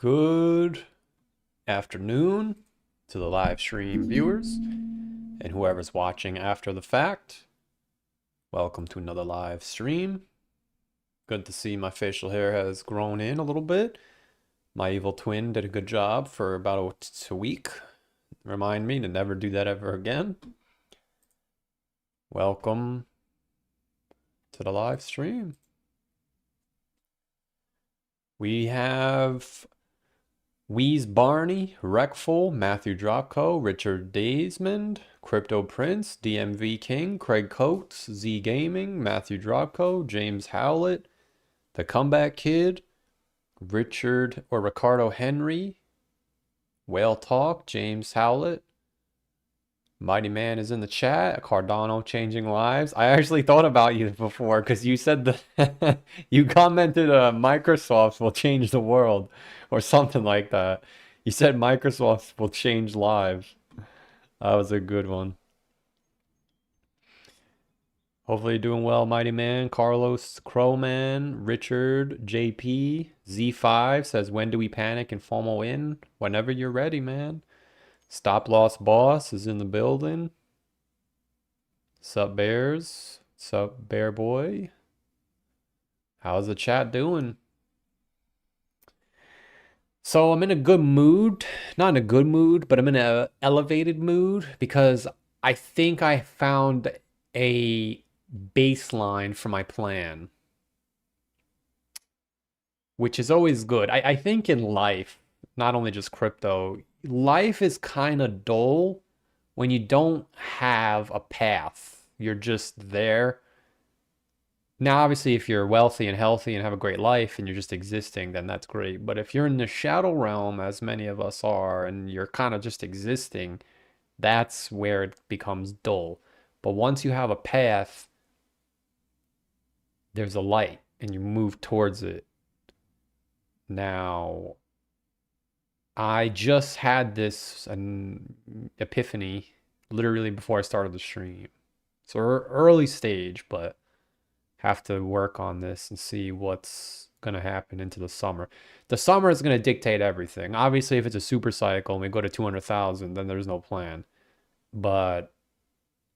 Good afternoon to the live stream viewers and whoever's watching after the fact. Welcome to another live stream. Good to see my facial hair has grown in a little bit. My evil twin did a good job for about a week. Remind me to never do that ever again. Welcome to the live stream. We have Wheeze Barney, Wreckful, Matthew Dropco, Richard Desmond, Crypto Prince, DMV King, Craig Coates, Z Gaming, Matthew Dropco, James Howlett, The Comeback Kid, Richard or Ricardo Henry, Whale Talk, James Howlett, Mighty Man is in the chat, Cardano Changing Lives. I actually thought about you before because you said that you commented Microsoft will change the world or something like that. You said Microsoft will change lives. That was a good one. Hopefully you're doing well, Mighty Man. Carlos Crowman, Richard, JP, Z5 says, when do we panic and FOMO in? Whenever you're ready, man. Stop Loss Boss is in the building. Sup, Bears? Sup, Bear Boy? How's the chat doing? So I'm in a good mood. Not in a good mood, but I'm in an elevated mood because I think I found a baseline for my plan, which is always good. I think in life, not only just crypto, life is kind of dull when you don't have a path. You're just there. Now, obviously, if you're wealthy and healthy and have a great life and you're just existing, then that's great. But if you're in the shadow realm, as many of us are, and you're kind of just existing, that's where it becomes dull. But once you have a path, there's a light and you move towards it. Now, I just had this epiphany literally before I started the stream. So early stage, but have to work on this and see what's going to happen into the summer. The summer is going to dictate everything. Obviously, if it's a super cycle and we go to 200,000, then there's no plan. But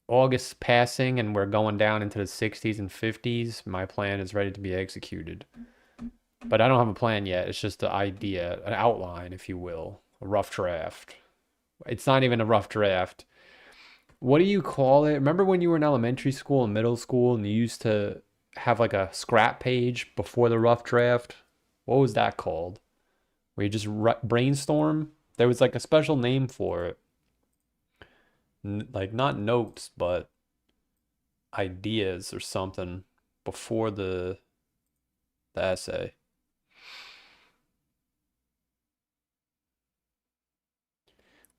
August passing and we're going down into the 60s and 50s, my plan is ready to be executed. But I don't have a plan yet. It's just the idea, an outline, if you will, a rough draft. It's not even a rough draft. What do you call it? Remember when you were in elementary school and middle school and you used to have like a scrap page before the rough draft? What was that called? Where you just brainstorm? There was like a special name for it. Like not notes, but ideas or something before the essay.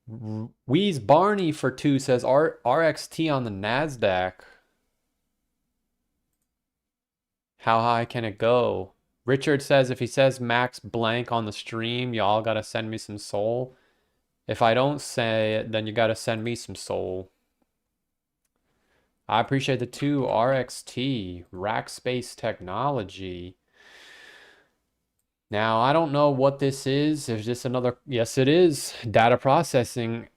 Wheeze Barney for 2 says RXT on the NASDAQ. How high can it go? Richard says if he says max blank on the stream, y'all gotta send me some soul. If I don't say it, then you gotta send me some soul. I appreciate the 2 RXT, Rackspace Technology. Now, I don't know what this is. Is this another? Yes, it is. Data processing.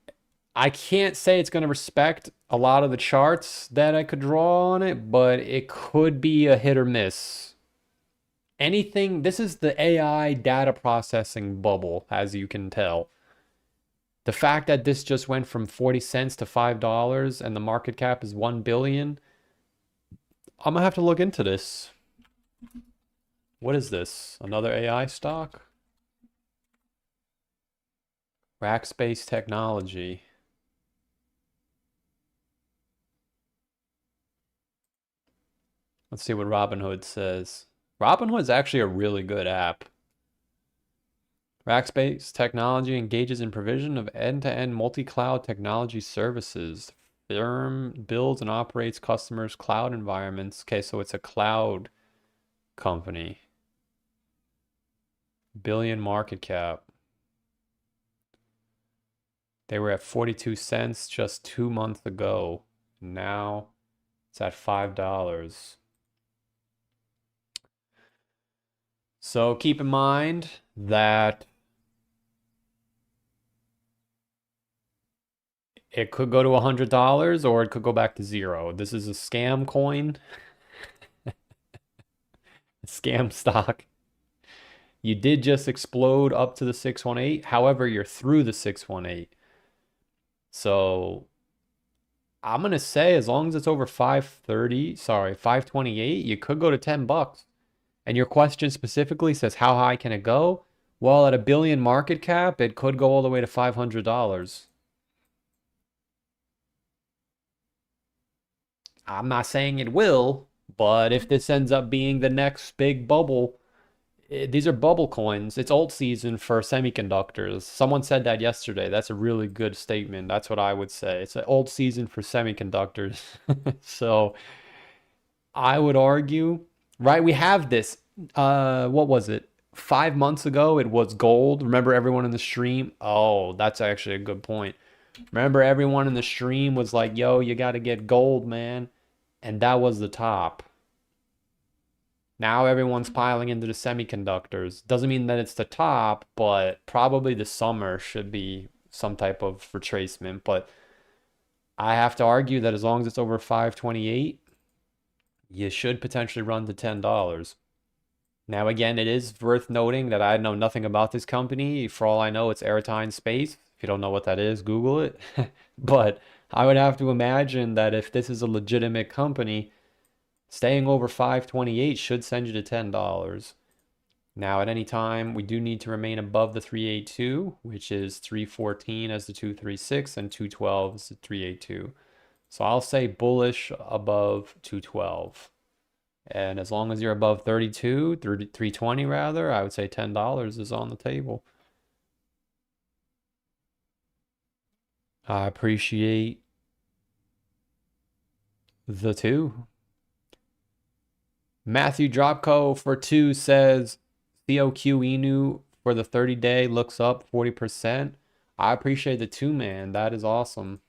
I can't say it's going to respect a lot of the charts that I could draw on it, but it could be a hit or miss. Anything, this is the AI data processing bubble, as you can tell. The fact that this just went from 40 cents to $5 and the market cap is 1 billion, I'm gonna have to look into this. What is this? Another AI stock? Rackspace Technology. Let's see what Robinhood says. Robinhood is actually a really good app. Rackspace Technology engages in provision of end-to-end multi-cloud technology services. Firm builds and operates customers' cloud environments. Okay, so it's a cloud company. Billion market cap. They were at 42 cents just 2 months ago. Now it's at $5. So keep in mind that it could go to $100 or it could go back to 0. This is a scam coin. Scam stock. You did just explode up to the 618. However, you're through the 618. So I'm going to say as long as it's over 528, you could go to $10. And your question specifically says, how high can it go? Well, at a billion market cap, it could go all the way to $500. I'm not saying it will, but if this ends up being the next big bubble, these are bubble coins. It's alt season for semiconductors. Someone said that yesterday. That's a really good statement. That's what I would say. It's an alt season for semiconductors. So I would argue, right? We have this. What was it? 5 months ago, it was gold. Remember everyone in the stream? Oh, that's actually a good point. Remember everyone in the stream was like, yo, you got to get gold, man. And that was the top. Now everyone's piling into the semiconductors. Doesn't mean that it's the top, but probably the summer should be some type of retracement. But I have to argue that as long as it's over 528, you should potentially run to $10. Now, again, it is worth noting that I know nothing about this company. For all I know, it's Airtime Space. If you don't know what that is, Google it. But I would have to imagine that if this is a legitimate company, staying over 528 should send you to $10. Now, at any time, we do need to remain above the 382, which is 314 as the 236 and 212 as the 382. So I'll say bullish above 212. And as long as you're above 320 rather, I would say $10 is on the table. I appreciate the 2. Matthew Dropco for 2 says COQ Inu for the 30-day looks up 40%. I appreciate the 2, man. That is awesome.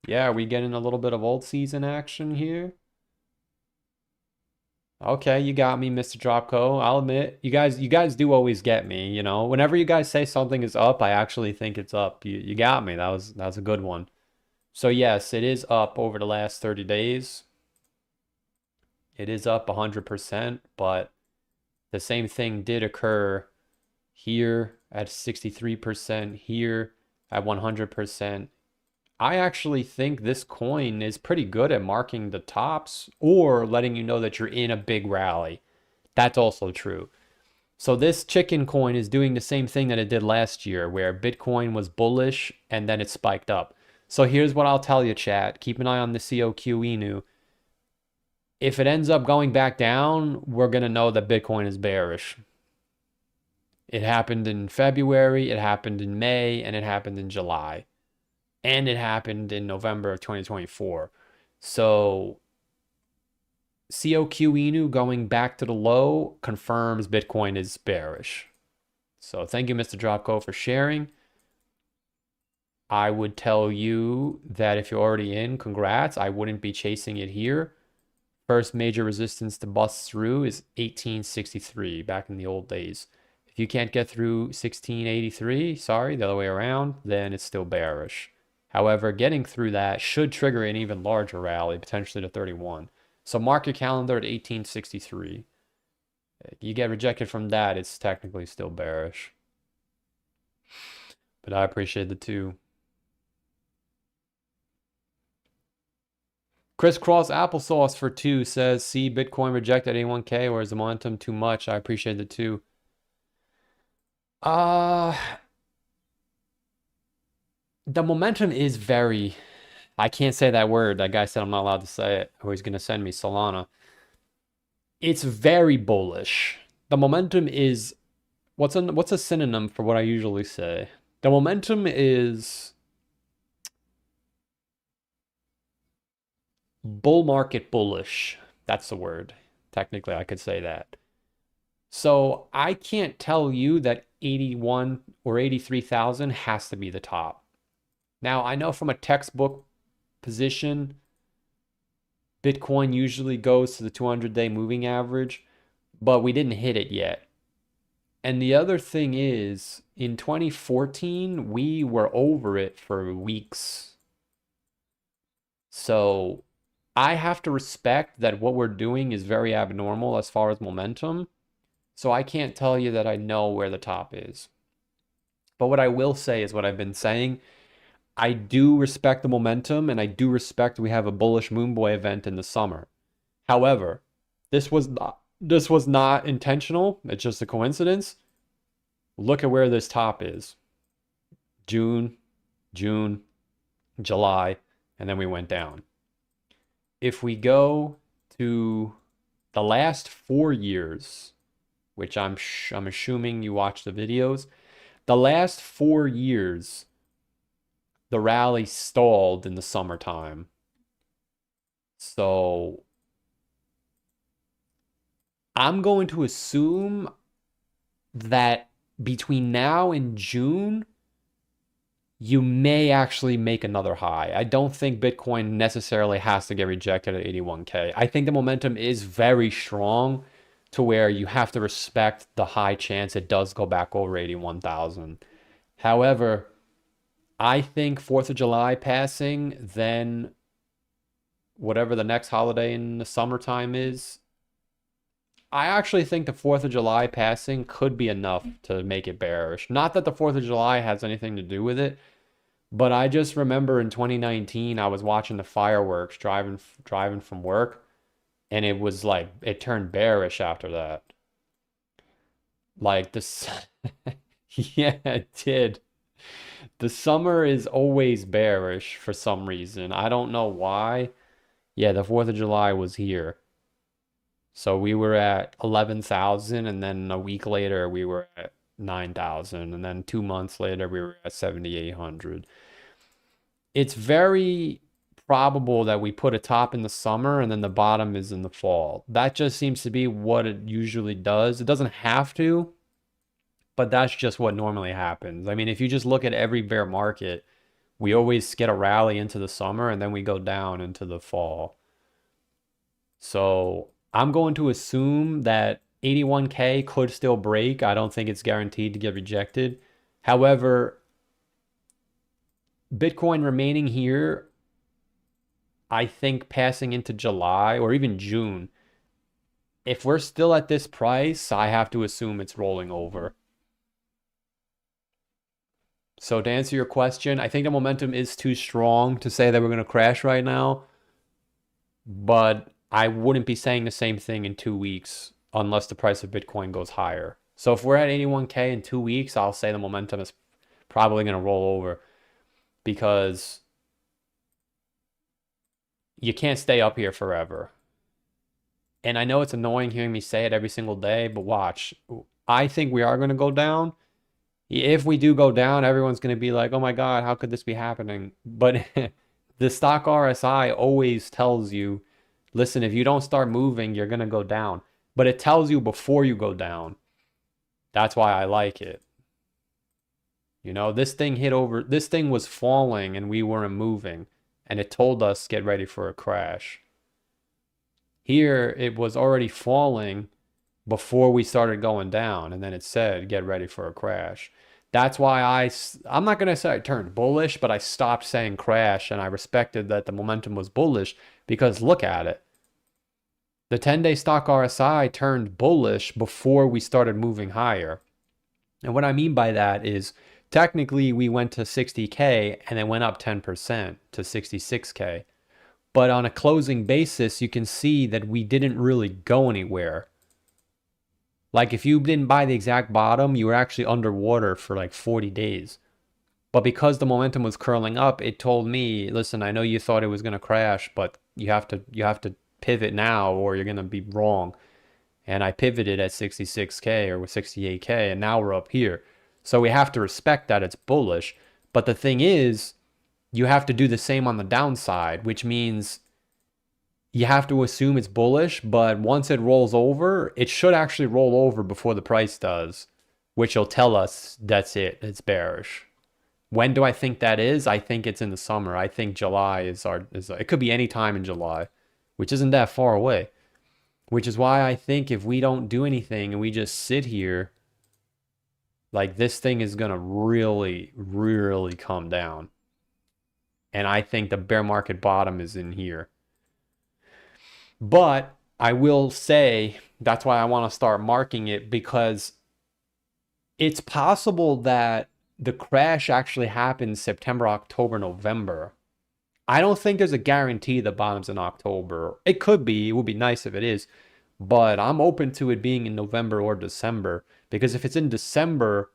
Yeah, are we getting a little bit of old season action here? Okay, you got me, Mr. Dropco. I'll admit, you guys do always get me, you know. Whenever you guys say something is up, I actually think it's up. You got me. That was a good one. So yes, it is up over the last 30 days. It is up 100%, but the same thing did occur here at 63%, here at 100%. I actually think this coin is pretty good at marking the tops or letting you know that you're in a big rally. That's also true. So this chicken coin is doing the same thing that it did last year, where Bitcoin was bullish and then it spiked up. So here's what I'll tell you, chat. Keep an eye on the COQ Inu. If it ends up going back down, we're going to know that Bitcoin is bearish. It happened in February, it happened in May, and it happened in July. and it happened in November of 2024. So COQ Inu going back to the low confirms Bitcoin is bearish. So thank you, Mr. Dropco, for sharing. I would tell you that if you're already in, congrats. I wouldn't be chasing it here. First major resistance to bust through is 1863 back in the old days. If you can't get through 1683, sorry, the other way around, then it's still bearish. However, getting through that should trigger an even larger rally, potentially to 31. So mark your calendar at 1863. You get rejected from that, it's technically still bearish. But I appreciate the two. Crisscross applesauce for 2 says, see Bitcoin reject at 81K, or is the momentum too much? I appreciate the 2. The momentum is very, I can't say that word. That guy said I'm not allowed to say it, or he's going to send me Solana. It's very bullish. The momentum is, what's a synonym for what I usually say? The momentum is bull market bullish. That's the word. Technically, I could say that. So I can't tell you that 81 or 83,000 has to be the top. Now, I know from a textbook position, Bitcoin usually goes to the 200-day moving average, but we didn't hit it yet. And the other thing is, in 2014, we were over it for weeks. So I have to respect that what we're doing is very abnormal as far as momentum. So I can't tell you that I know where the top is. But what I will say is what I've been saying. I do respect the momentum, and I do respect we have a bullish Moonboy event in the summer. However, this was not intentional. It's just a coincidence. Look at where this top is. June, July, and then we went down. If we go to the last 4 years, which I'm assuming you watch the videos, the last 4 years, the rally stalled in the summertime. So I'm going to assume that between now and June, you may actually make another high. I don't think Bitcoin necessarily has to get rejected at 81K. I think the momentum is very strong to where you have to respect the high chance it does go back over 81,000. However, I think 4th of July passing, then whatever the next holiday in the summertime is, I actually think the 4th of July passing could be enough to make it bearish. Not that the 4th of July has anything to do with it, but I just remember in 2019, I was watching the fireworks driving from work, and it was like, it turned bearish after that. Like this, yeah, it did. The summer is always bearish for some reason. I don't know why. Yeah, the 4th of July was here. So we were at 11,000, and then a week later we were at 9,000, and then 2 months later we were at 7,800. It's very probable that we put a top in the summer and then the bottom is in the fall. That just seems to be what it usually does. It doesn't have to, but that's just what normally happens. I mean, if you just look at every bear market, we always get a rally into the summer and then we go down into the fall. So I'm going to assume that 81K could still break. I don't think it's guaranteed to get rejected. However, Bitcoin remaining here, I think passing into July or even June, if we're still at this price, I have to assume it's rolling over. So to answer your question, I think the momentum is too strong to say that we're going to crash right now. But I wouldn't be saying the same thing in 2 weeks unless the price of Bitcoin goes higher. So if we're at 81K in 2 weeks, I'll say the momentum is probably going to roll over because you can't stay up here forever. And I know it's annoying hearing me say it every single day, but watch. I think we are going to go down. If we do go down, everyone's going to be like, oh my God, how could this be happening? But the stock RSI always tells you, listen, if you don't start moving, you're going to go down. But it tells you before you go down. That's why I like it. You know, this thing was falling and we weren't moving. And it told us, get ready for a crash. Here, it was already falling before we started going down. And then it said, get ready for a crash. That's why I'm not going to say I turned bullish, but I stopped saying crash and I respected that the momentum was bullish because look at it. The 10-day stock RSI turned bullish before we started moving higher. And what I mean by that is technically we went to 60K and it went up 10% to 66K. But on a closing basis, you can see that we didn't really go anywhere. Like if you didn't buy the exact bottom, you were actually underwater for like 40 days. But because the momentum was curling up, it told me, listen, I know you thought it was going to crash, but you have to pivot now or you're going to be wrong. And I pivoted at 66K or 68K and now we're up here. So we have to respect that it's bullish. But the thing is, you have to do the same on the downside, which means you have to assume it's bullish, but once it rolls over, it should actually roll over before the price does, which will tell us that's it, it's bearish. When do I think that is? I think it's in the summer. I think July it could be any time in July, which isn't that far away. Which is why I think if we don't do anything and we just sit here, like this thing is gonna really, really come down. And I think the bear market bottom is in here. But I will say that's why I want to start marking it, because it's possible that the crash actually happens September, October, November. I don't think there's a guarantee the bottom's in October. It could be. It would be nice if it is. But I'm open to it being in November or December. Because if it's in December,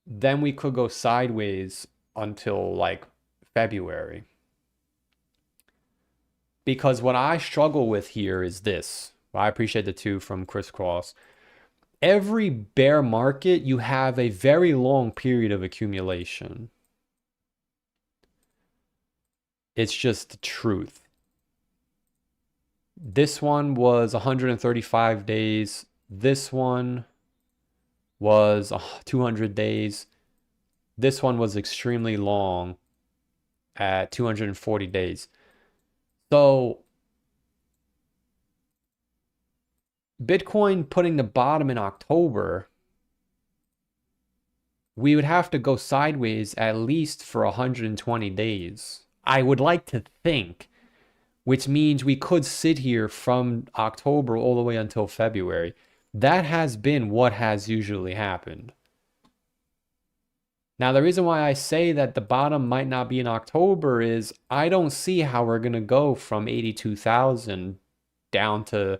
then we could go sideways until like February. Because what I struggle with here is this. I appreciate the two from Crisscross. Every bear market, you have a very long period of accumulation. It's just the truth. This one was 135 days. This one was 200 days. This one was extremely long at 240 days. So Bitcoin putting the bottom in October, we would have to go sideways at least for 120 days. I would like to think, which means we could sit here from October all the way until February. That has been what has usually happened. Now, the reason why I say that the bottom might not be in October is I don't see how we're going to go from 82,000 down to,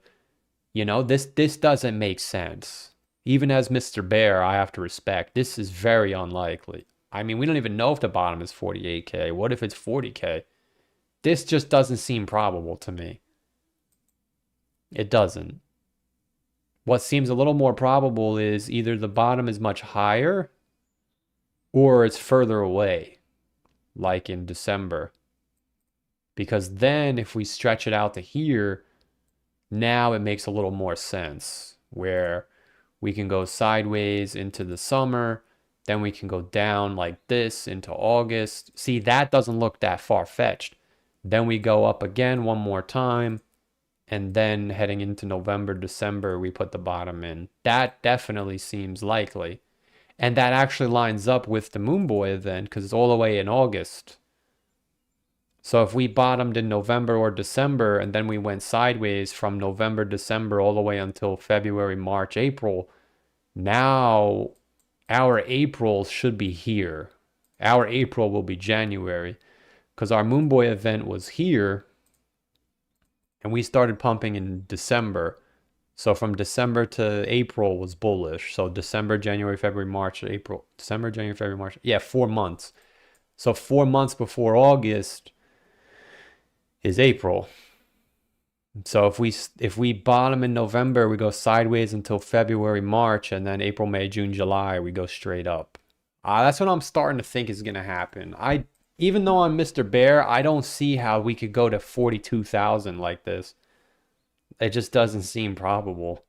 this doesn't make sense. Even as Mr. Bear, I have to respect, this is very unlikely. I mean, we don't even know if the bottom is 48K. What if it's 40K? This just doesn't seem probable to me. It doesn't. What seems a little more probable is either the bottom is much higher or it's further away, like in December. Because then if we stretch it out to here, now it makes a little more sense, where we can go sideways into the summer, then we can go down like this into August. See, that doesn't look that far-fetched. Then we go up again one more time, and then heading into November, December, we put the bottom in. That definitely seems likely. And that actually lines up with the Moonboy event because it's all the way in August. So if we bottomed in November or December and then we went sideways from November, December all the way until February, March, April, now our April should be here. Our April will be January because our Moonboy event was here and we started pumping in December. So from December to April was bullish. So December, January, February, March, April. December, January, February, March. Yeah, 4 months. So 4 months before August is April. So if we bottom in November, we go sideways until February, March, and then April, May, June, July, we go straight up. That's what I'm starting to think is gonna happen. Even though I'm Mr. Bear, I don't see how we could go to 42,000 like this. It just doesn't seem probable.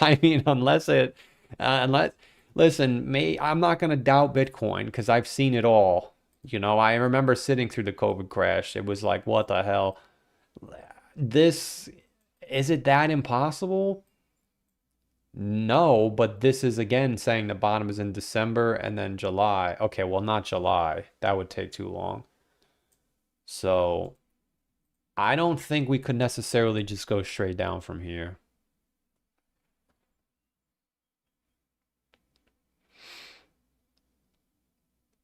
I mean, unless, listen, I'm not gonna doubt Bitcoin because I've seen it all. I remember sitting through the COVID crash. It was like, what the hell? This, is it that impossible? No, but this is again saying the bottom is in December and then July. Okay, well, not July. That would take too long. So I don't think we could necessarily just go straight down from here.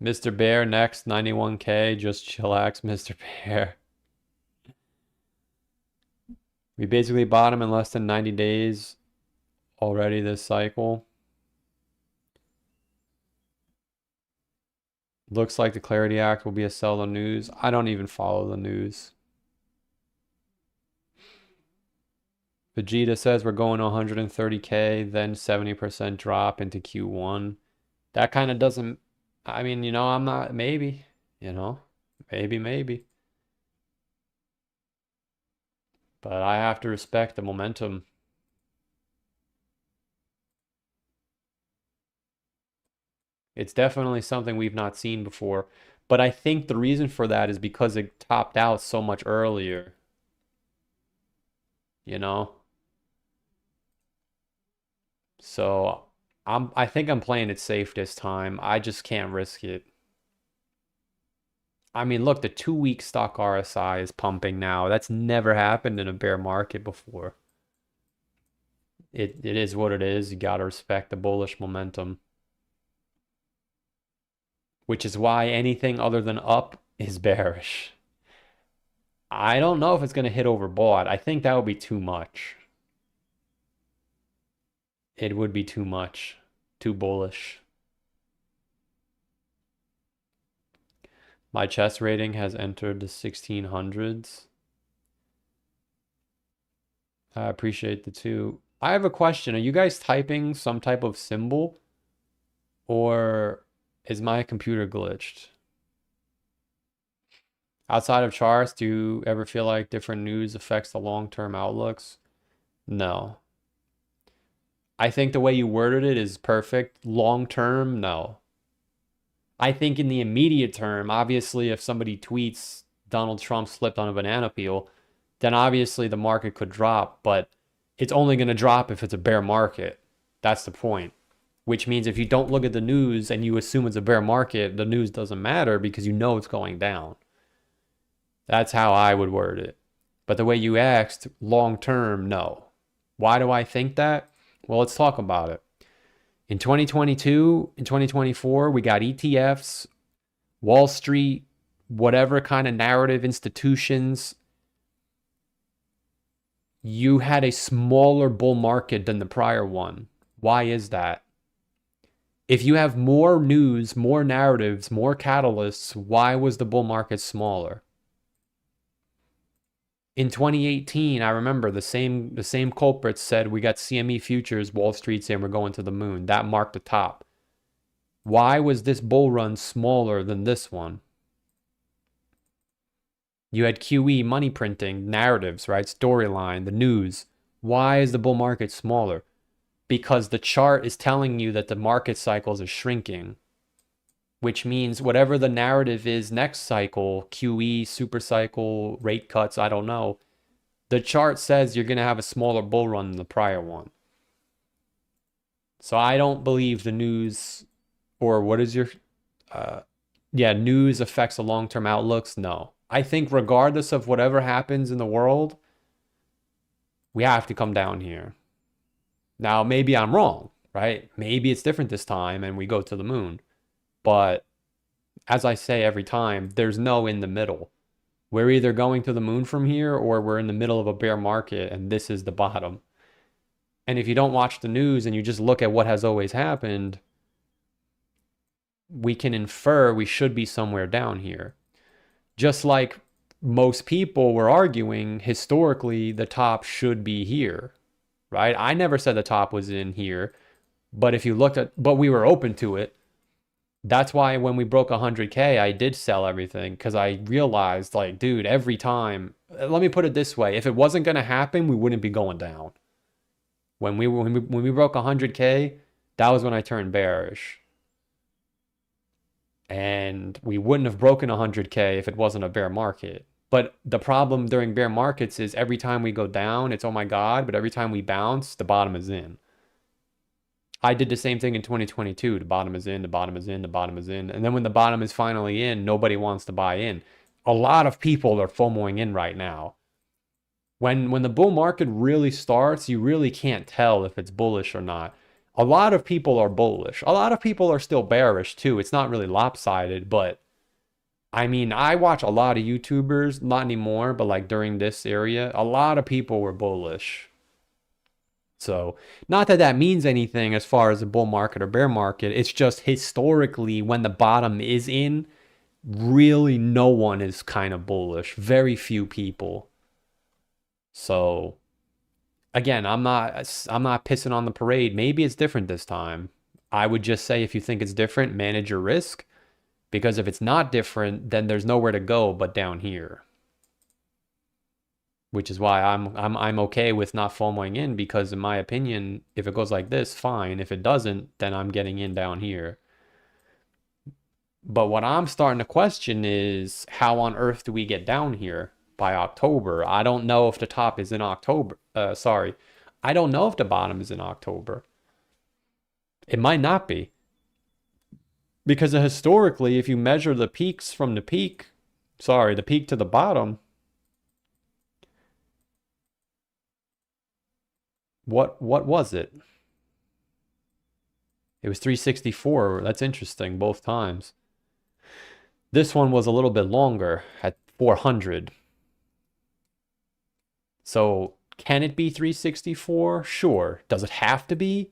Mr. Bear next, 91K. Just chillax, Mr. Bear. We basically bottom in less than 90 days already this cycle. Looks like the Clarity Act will be a sell the news. I don't even follow the news. Vegeta says we're going to 130K, then 70% drop into Q1. That kind of doesn't, I mean, I'm not, maybe, maybe. But I have to respect the momentum. It's definitely something we've not seen before. But I think the reason for that is because it topped out so much earlier. You know? So I think I'm playing it safe this time. I just can't risk it. I mean, look, the 2-week stock RSI is pumping now. That's never happened in a bear market before. It is what it is. You got to respect the bullish momentum. Which is why anything other than up is bearish. I don't know if it's going to hit overbought. I think that would be too much. It would be too much. Too bullish. My chess rating has entered the 1600s. I appreciate the two. I have a question. Are you guys typing some type of symbol? Or is my computer glitched? Outside of charts, do you ever feel like different news affects the long-term outlooks? No. I think the way you worded it is perfect. Long-term, no. I think in the immediate term, obviously, if somebody tweets Donald Trump slipped on a banana peel, then obviously the market could drop, but it's only going to drop if it's a bear market. That's the point. Which means if you don't look at the news and you assume it's a bear market, the news doesn't matter because you know it's going down. That's how I would word it. But the way you asked, long term, no. Why do I think that? Well, let's talk about it. In 2022, in 2024, we got ETFs, Wall Street, whatever kind of narrative institutions. You had a smaller bull market than the prior one. Why is that? If you have more news, more narratives, more catalysts, why was the bull market smaller? In 2018, I remember the same culprits said we got CME futures, Wall Street saying we're going to the moon. That marked the top. Why was this bull run smaller than this one? You had QE, money printing, narratives, right? Storyline, the news. Why is the bull market smaller? Because the chart is telling you that the market cycles are shrinking, which means whatever the narrative is next cycle, QE, super cycle, rate cuts, I don't know. The chart says you're going to have a smaller bull run than the prior one. So I don't believe the news, or what is your, news affects the long-term outlooks. No. I think regardless of whatever happens in the world, we have to come down here. Now, maybe I'm wrong, right? Maybe it's different this time and we go to the moon. But as I say every time, there's no in the middle. We're either going to the moon from here or we're in the middle of a bear market and this is the bottom. And if you don't watch the news and you just look at what has always happened, we can infer we should be somewhere down here. Just like most people were arguing historically the top should be here, right? I never said the top was in here, but if you looked at, but we were open to it. That's why when we broke 100K, I did sell everything because I realized, like, dude, every time, let me put it this way, if it wasn't going to happen, we wouldn't be going down. When we broke 100K, that was when I turned bearish. And we wouldn't have broken 100K if it wasn't a bear market. But the problem during bear markets is every time we go down, it's oh my God, but every time we bounce, the bottom is in. I did the same thing in 2022. The bottom is in, the bottom is in, the bottom is in. And then when the bottom is finally in, nobody wants to buy in. A lot of people are FOMOing in right now. When the bull market really starts, you really can't tell if it's bullish or not. A lot of people are bullish. A lot of people are still bearish too. It's not really lopsided, but I mean, I watch a lot of YouTubers, not anymore, but like during this area, a lot of people were bullish. So, not that that means anything as far as a bull market or bear market. It's just historically when the bottom is in, really no one is kind of bullish. Very few people. So, again, I'm not pissing on the parade. Maybe it's different this time. I would just say if you think it's different, manage your risk, because if it's not different, then there's nowhere to go but down here. Which is why I'm okay with not FOMOing in, because in my opinion, if it goes like this, fine. If it doesn't, then I'm getting in down here. But what I'm starting to question is how on earth do we get down here by October? I don't know if the top is in October. Sorry. I don't know if the bottom is in October. It might not be. Because historically, if you measure the peaks from the peak, the peak to the bottom, what was it? It was 364. That's interesting both times. This one was a little bit longer at 400. So can it be 364? Sure. Does it have to be?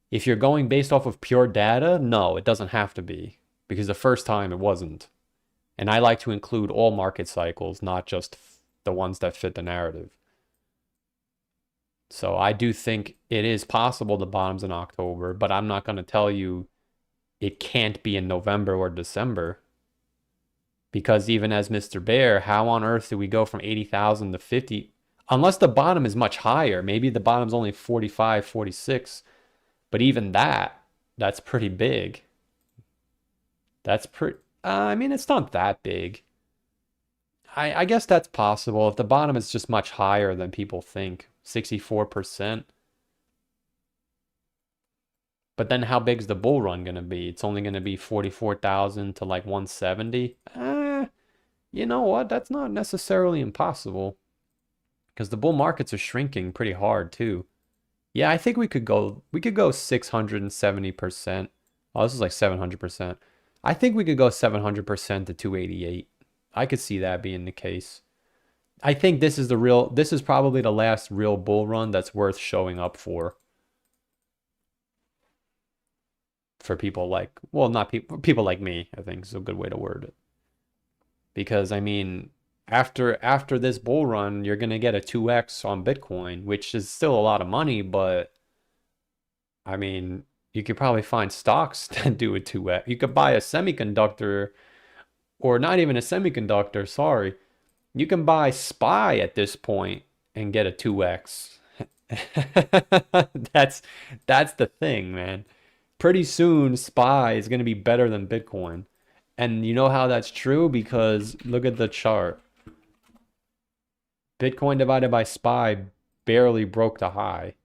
If you're going based off of pure data, no, it doesn't have to be, because the first time it wasn't. And I like to include all market cycles, not just the ones that fit the narrative. So I do think it is possible the bottom's in October, but I'm not going to tell you it can't be in November or December. Because even as Mr. Bear, how on earth do we go from 80,000 to 50? Unless the bottom is much higher. Maybe the bottom's only 45, 46. But even that's pretty big. I mean, it's not that big. I guess that's possible if the bottom is just much higher than people think. 64%. But then how big's the bull run going to be? It's only going to be 44,000 to like 170. You know what? That's not necessarily impossible. Because the bull markets are shrinking pretty hard too. Yeah, I think we could go 670%. Oh, this is like 700%. I think we could go 700% to 288. I could see that being the case. I think this is probably the last real bull run that's worth showing up for. For people like, well, not people like me, I think is a good way to word it. Because I mean, after this bull run, you're going to get a 2x on Bitcoin, which is still a lot of money, but I mean, you could probably find stocks that do a 2x. You could buy a semiconductor, or not even a semiconductor, sorry. You can buy SPY at this point and get a 2x. That's the thing, man. Pretty soon, SPY is going to be better than Bitcoin. And you know how that's true? Because look at the chart. Bitcoin divided by SPY barely broke the high.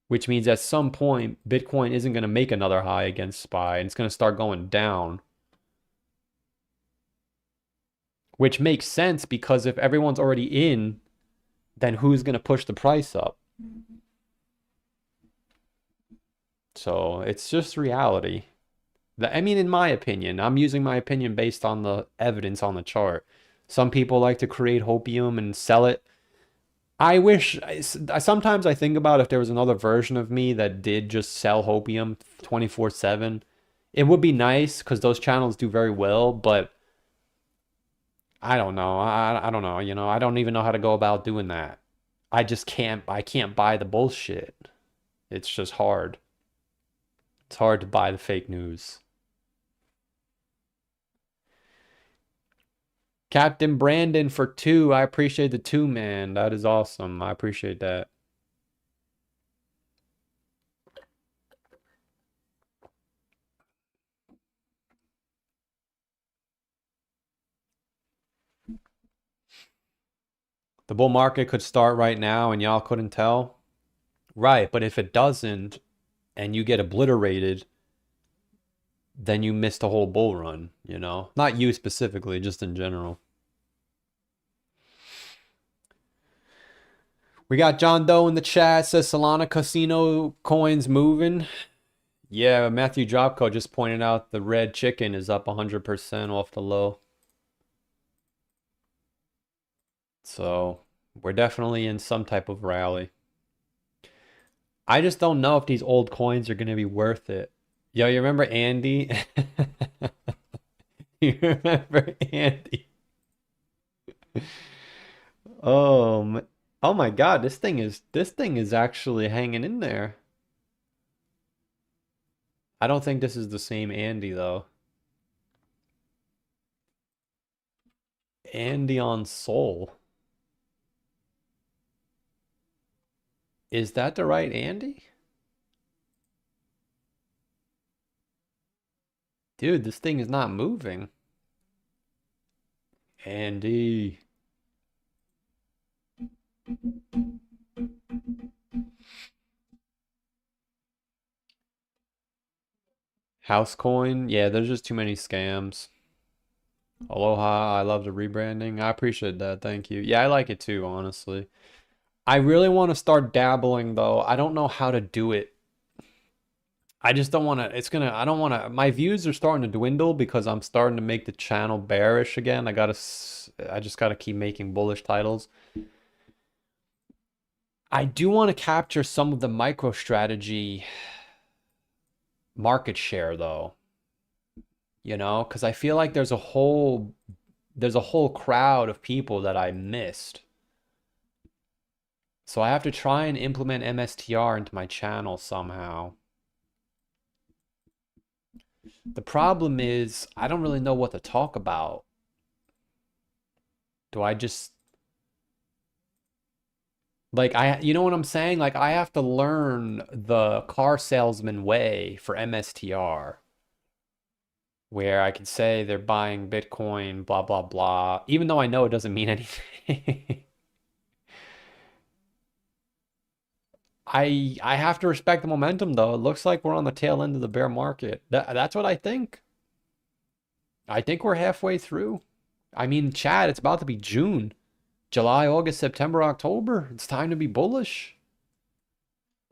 Which means at some point, Bitcoin isn't going to make another high against SPY, and it's going to start going down. Which makes sense, because if everyone's already in, then who's going to push the price up? So it's just reality. I mean, in my opinion, I'm using my opinion based on the evidence on the chart. Some people like to create hopium and sell it. Sometimes I think about if there was another version of me that did just sell hopium 24/7. It would be nice because those channels do very well, but I don't know. I don't know. You know, I don't even know how to go about doing that. I can't buy the bullshit. It's just hard. It's hard to buy the fake news. Captain Brandon for 2. I appreciate the 2, man. That is awesome. I appreciate that. The bull market could start right now and y'all couldn't tell. Right, but if it doesn't and you get obliterated, then you missed a whole bull run, you know? Not you specifically, just in general. We got John Doe in the chat, says Solana Casino coins moving. Yeah, Matthew Dropco just pointed out the red chicken is up 100% off the low. So we're definitely in some type of rally. I just don't know if these old coins are going to be worth it. Yo, you remember Andy? You remember Andy? Oh, oh my God, this thing is actually hanging in there. I don't think this is the same Andy though. Andy on Soul. Is that the right Andy? Dude, this thing is not moving. Andy. House coin? Yeah, there's just too many scams. Aloha, I love the rebranding. I appreciate that. Thank you. Yeah, I like it too, honestly. I really want to start dabbling though. I don't know how to do it. I just don't want to, I don't want to, my views are starting to dwindle because I'm starting to make the channel bearish again. I just got to keep making bullish titles. I do want to capture some of the MicroStrategy market share though, you know, because I feel like there's a whole crowd of people that I missed. So I have to try and implement MSTR into my channel somehow. The problem is I don't really know what to talk about. Do I just like you know what I'm saying? Like I have to learn the car salesman way for MSTR where I can say they're buying Bitcoin, blah blah blah, even though I know it doesn't mean anything. I have to respect the momentum though. It looks like we're on the tail end of the bear market. That's what I think. I think we're halfway through. I mean, Chad, it's about to be June. July, August, September, October. It's time to be bullish.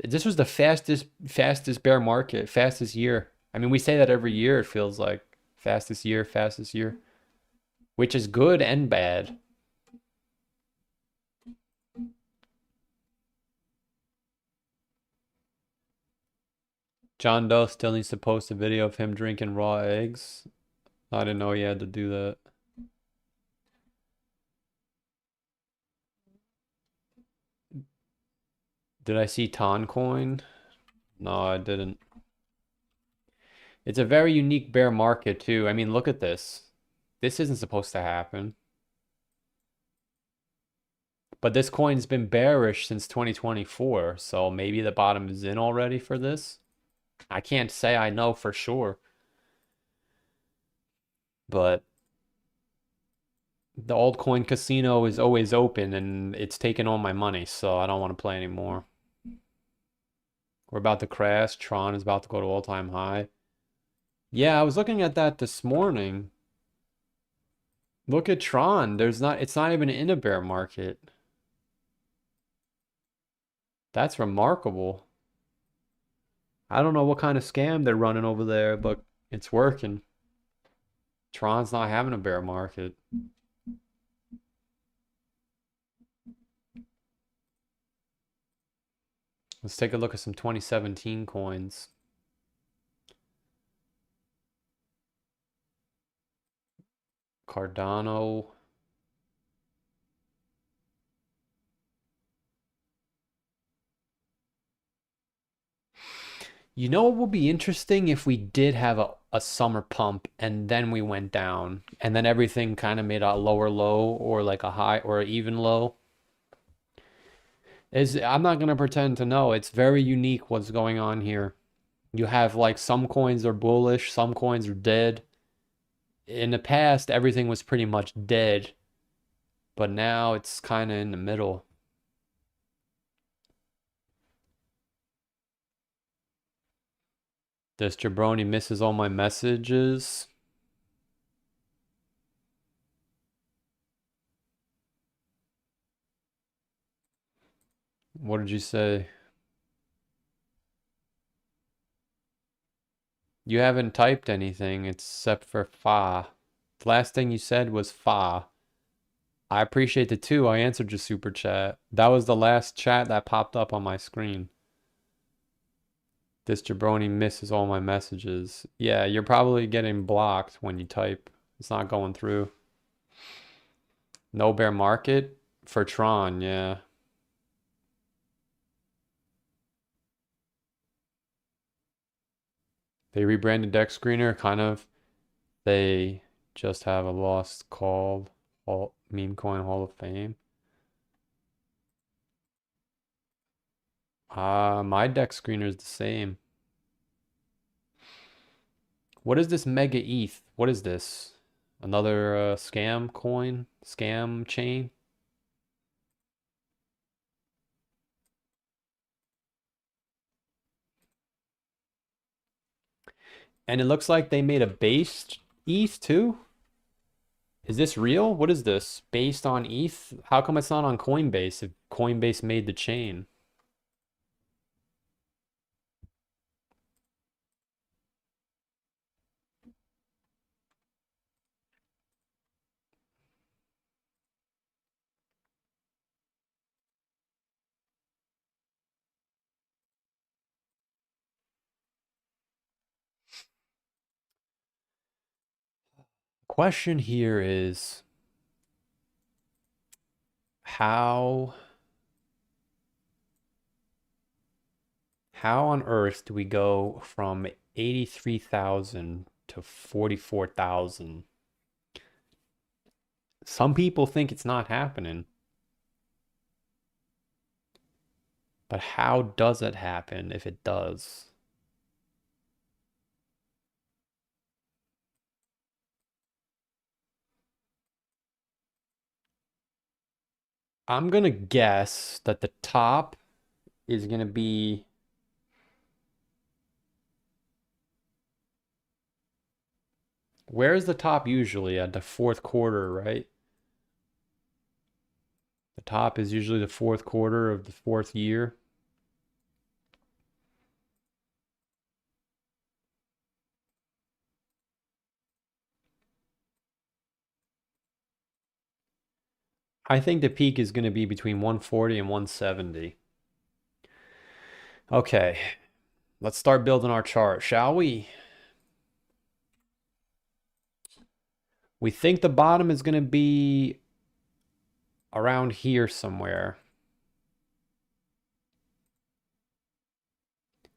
This was the fastest bear market, fastest year. I mean, we say that every year, it feels like. Fastest year, which is good and bad. John Doe still needs to post a video of him drinking raw eggs. I didn't know he had to do that. Did I see Toncoin? No, I didn't. It's a very unique bear market too. I mean, look at this. This isn't supposed to happen. But this coin's been bearish since 2024, so maybe the bottom is in already for this. I can't say I know for sure. But the altcoin casino is always open and it's taking all my money, so I don't want to play anymore. We're about to crash. Tron is about to go to all-time high. Yeah, I was looking at that this morning. Look at Tron. It's not even in a bear market. That's remarkable. I don't know what kind of scam they're running over there, but it's working. Tron's not having a bear market. Let's take a look at some 2017 coins. Cardano. You know what would be interesting if we did have a summer pump and then we went down and then everything kind of made a lower low or like a high or an even low. I'm not gonna pretend to know. It's very unique what's going on here. You have like some coins are bullish, some coins are dead. In the past, everything was pretty much dead, but now it's kind of in the middle. This jabroni misses all my messages. What did you say? You haven't typed anything except for fa. The last thing you said was fa. I appreciate the two. I answered your super chat. That was the last chat that popped up on my screen. This jabroni misses all my messages. Yeah, you're probably getting blocked when you type. It's not going through. No bear market for Tron, yeah. They rebranded Deck Screener, kind of. They just have a lost called Meme Coin Hall of Fame. My Deck Screener is the same. What is this Mega ETH? What is this? Another scam coin? Scam chain? And it looks like they made a base ETH too? Is this real? What is this? Based on ETH? How come it's not on Coinbase if Coinbase made the chain? Question here is how on earth do we go from 83,000 to 44,000? Some people think it's not happening. But how does it happen if it does? I'm gonna guess that the top is gonna be where's the top usually? At the fourth quarter, right? The top is usually the fourth quarter of the fourth year. I think the peak is going to be between 140 and 170. Okay, let's start building our chart, shall we? We think the bottom is going to be around here somewhere.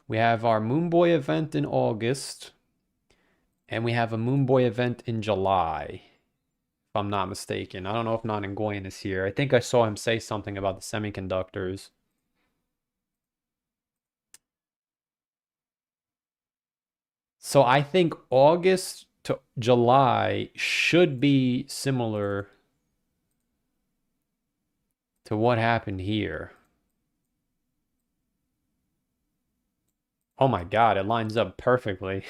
We have our Moon Boy event in August, and we have a Moon Boy event in July, if I'm not mistaken. I don't know if Nangoyan is here. I think I saw him say something about the semiconductors. So I think August to July should be similar to what happened here. Oh my God, it lines up perfectly.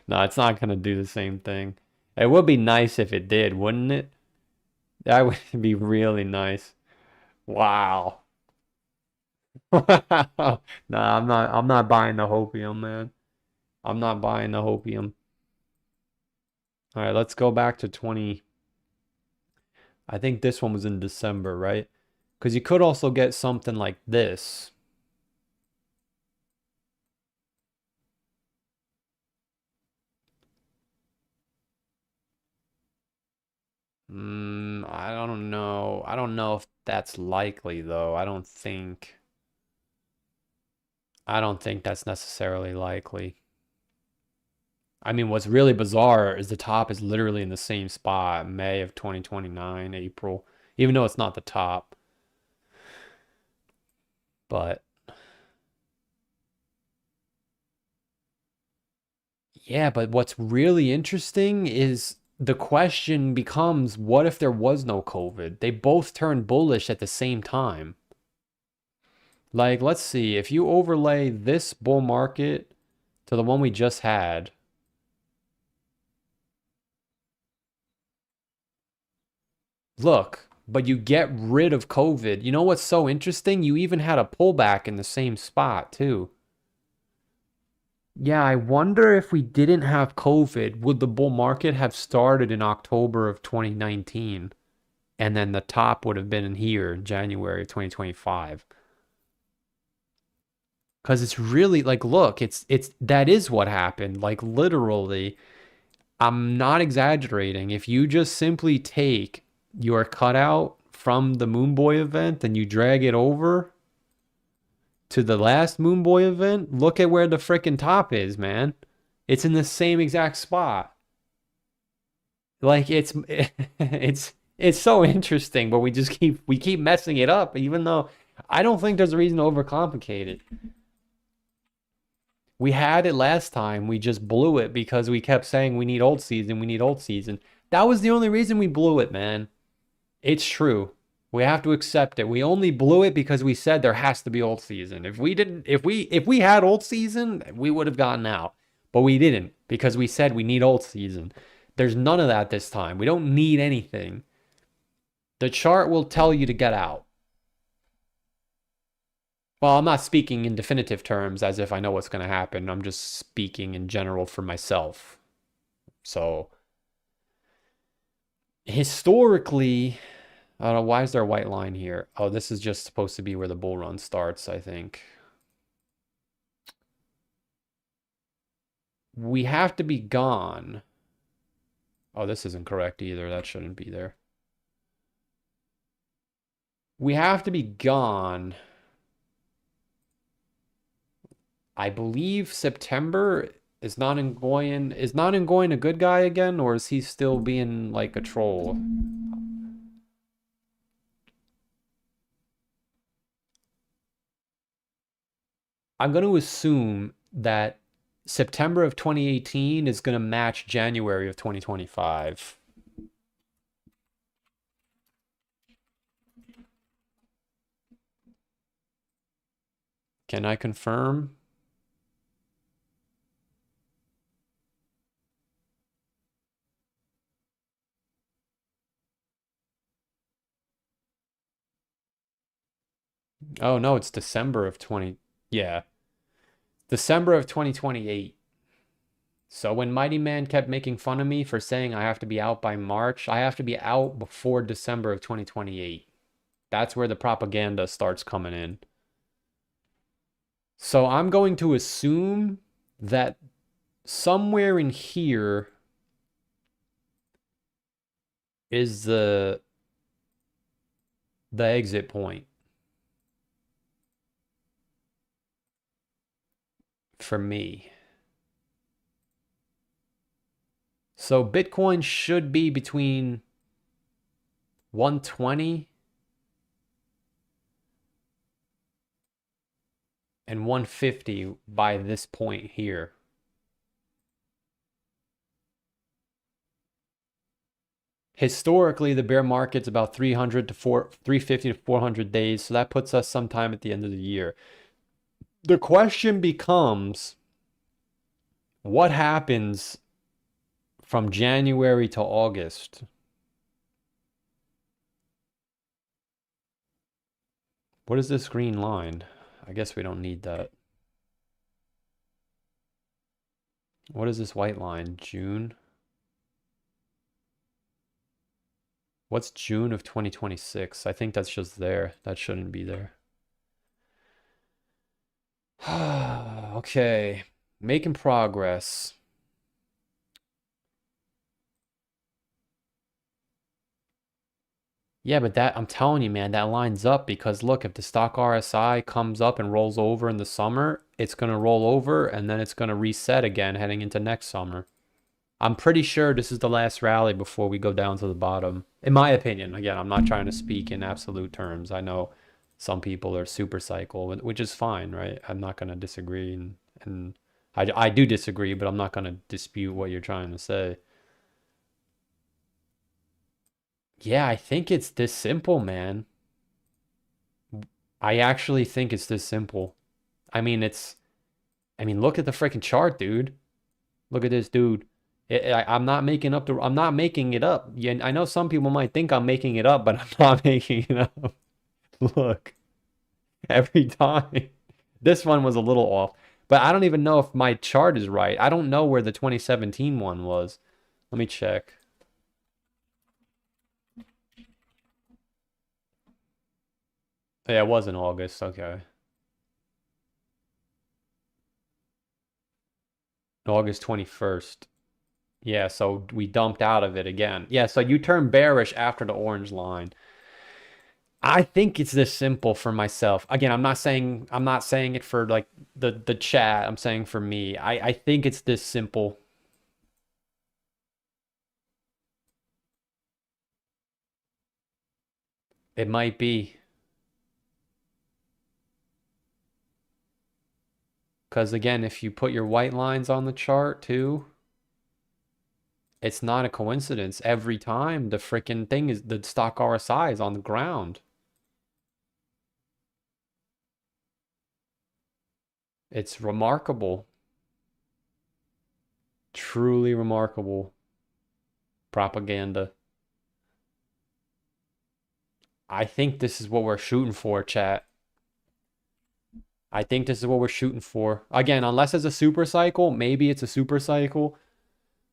No, it's not going to do the same thing. It would be nice if it did, wouldn't it? That would be really nice. Wow. Nah, I'm not buying the hopium, man. I'm not buying the hopium. All right, let's go back to 20. I think this one was in December, right? Because you could also get something like this. I don't know. I don't know if that's likely though. I don't think. I don't think that's necessarily likely. I mean, what's really bizarre is the top is literally in the same spot, May of 2029, April, even though it's not the top. But yeah, but what's really interesting is the question becomes, what if there was no COVID? They both turned bullish at the same time. Like, let's see, if you overlay this bull market to the one we just had, look, but you get rid of COVID. You know what's so interesting? You even had a pullback in the same spot, too. Yeah, I wonder if we didn't have COVID, would the bull market have started in October of 2019? And then the top would have been in here in January of 2025. Because it's really like, look, it's that is what happened. Like literally, I'm not exaggerating. If you just simply take your cutout from the Moon Boy event and you drag it over to the last Moon Boy event, look at where the freaking top is, man. It's in the same exact spot. Like it's so interesting, but we keep messing it up, even though I don't think there's a reason to overcomplicate it. We had it last time. We just blew it because we kept saying we need old season, we need old season. That was the only reason we blew it, man. It's true. We have to accept it. We only blew it because we said there has to be old season. If we didn't, if we had old season, we would have gotten out. But we didn't because we said we need old season. There's none of that this time. We don't need anything. The chart will tell you to get out. Well, I'm not speaking in definitive terms as if I know what's going to happen. I'm just speaking in general for myself. So, historically, I don't know, why is there a white line here? Oh, this is just supposed to be where the bull run starts, I think. We have to be gone. Oh, this isn't correct either. That shouldn't be there. We have to be gone. I believe September is Nonangoyan a good guy again, or is he still being like a troll? I'm going to assume that September of 2018 is going to match January of 2025. Can I confirm? Oh no, it's December of 20. Yeah, December of 2028. So when Mighty Man kept making fun of me for saying I have to be out by March, I have to be out before December of 2028. That's where the propaganda starts coming in. So I'm going to assume that somewhere in here is the exit point for me. So Bitcoin should be between 120 and 150 by this point here. Historically, the bear market's about 350 to 400 days, so that puts us sometime at the end of the year. The question becomes, what happens from January to August? What is this green line? I guess we don't need that. What is this white line? June? What's June of 2026? I think that's just there. That shouldn't be there. Okay. Making progress. Yeah, but that, I'm telling you, man, that lines up because look, if the stock RSI comes up and rolls over in the summer, it's going to roll over, and then it's going to reset again heading into next summer. I'm pretty sure this is the last rally before we go down to the bottom. In my opinion, again, I'm not trying to speak in absolute terms. I know some people are super cycle, which is fine, right? I'm not going to disagree, and I do disagree, but I'm not going to dispute what you're trying to say. Yeah, I think it's this simple, man. I actually think it's this simple. I mean, look at the freaking chart, dude. Look at this dude. I'm not making up I'm not making it up. Yeah, I know some people might think I'm making it up, but I'm not making it up. Look, every time. This one was a little off, but I don't even know if my chart is right. I don't know where the 2017 one was. Let me check. Yeah, it was in August. Okay. August 21st. Yeah, so we dumped out of it again. Yeah, so you turn bearish after the orange line. I think it's this simple for myself. Again, I'm not saying it for like the chat. I'm saying for me. I think it's this simple. It might be. Because again, if you put your white lines on the chart too, it's not a coincidence. Every time the freaking thing is the stock RSI is on the ground. It's remarkable. Truly remarkable propaganda. I think this is what we're shooting for, chat. I think this is what we're shooting for. Again, unless it's a super cycle, maybe it's a super cycle.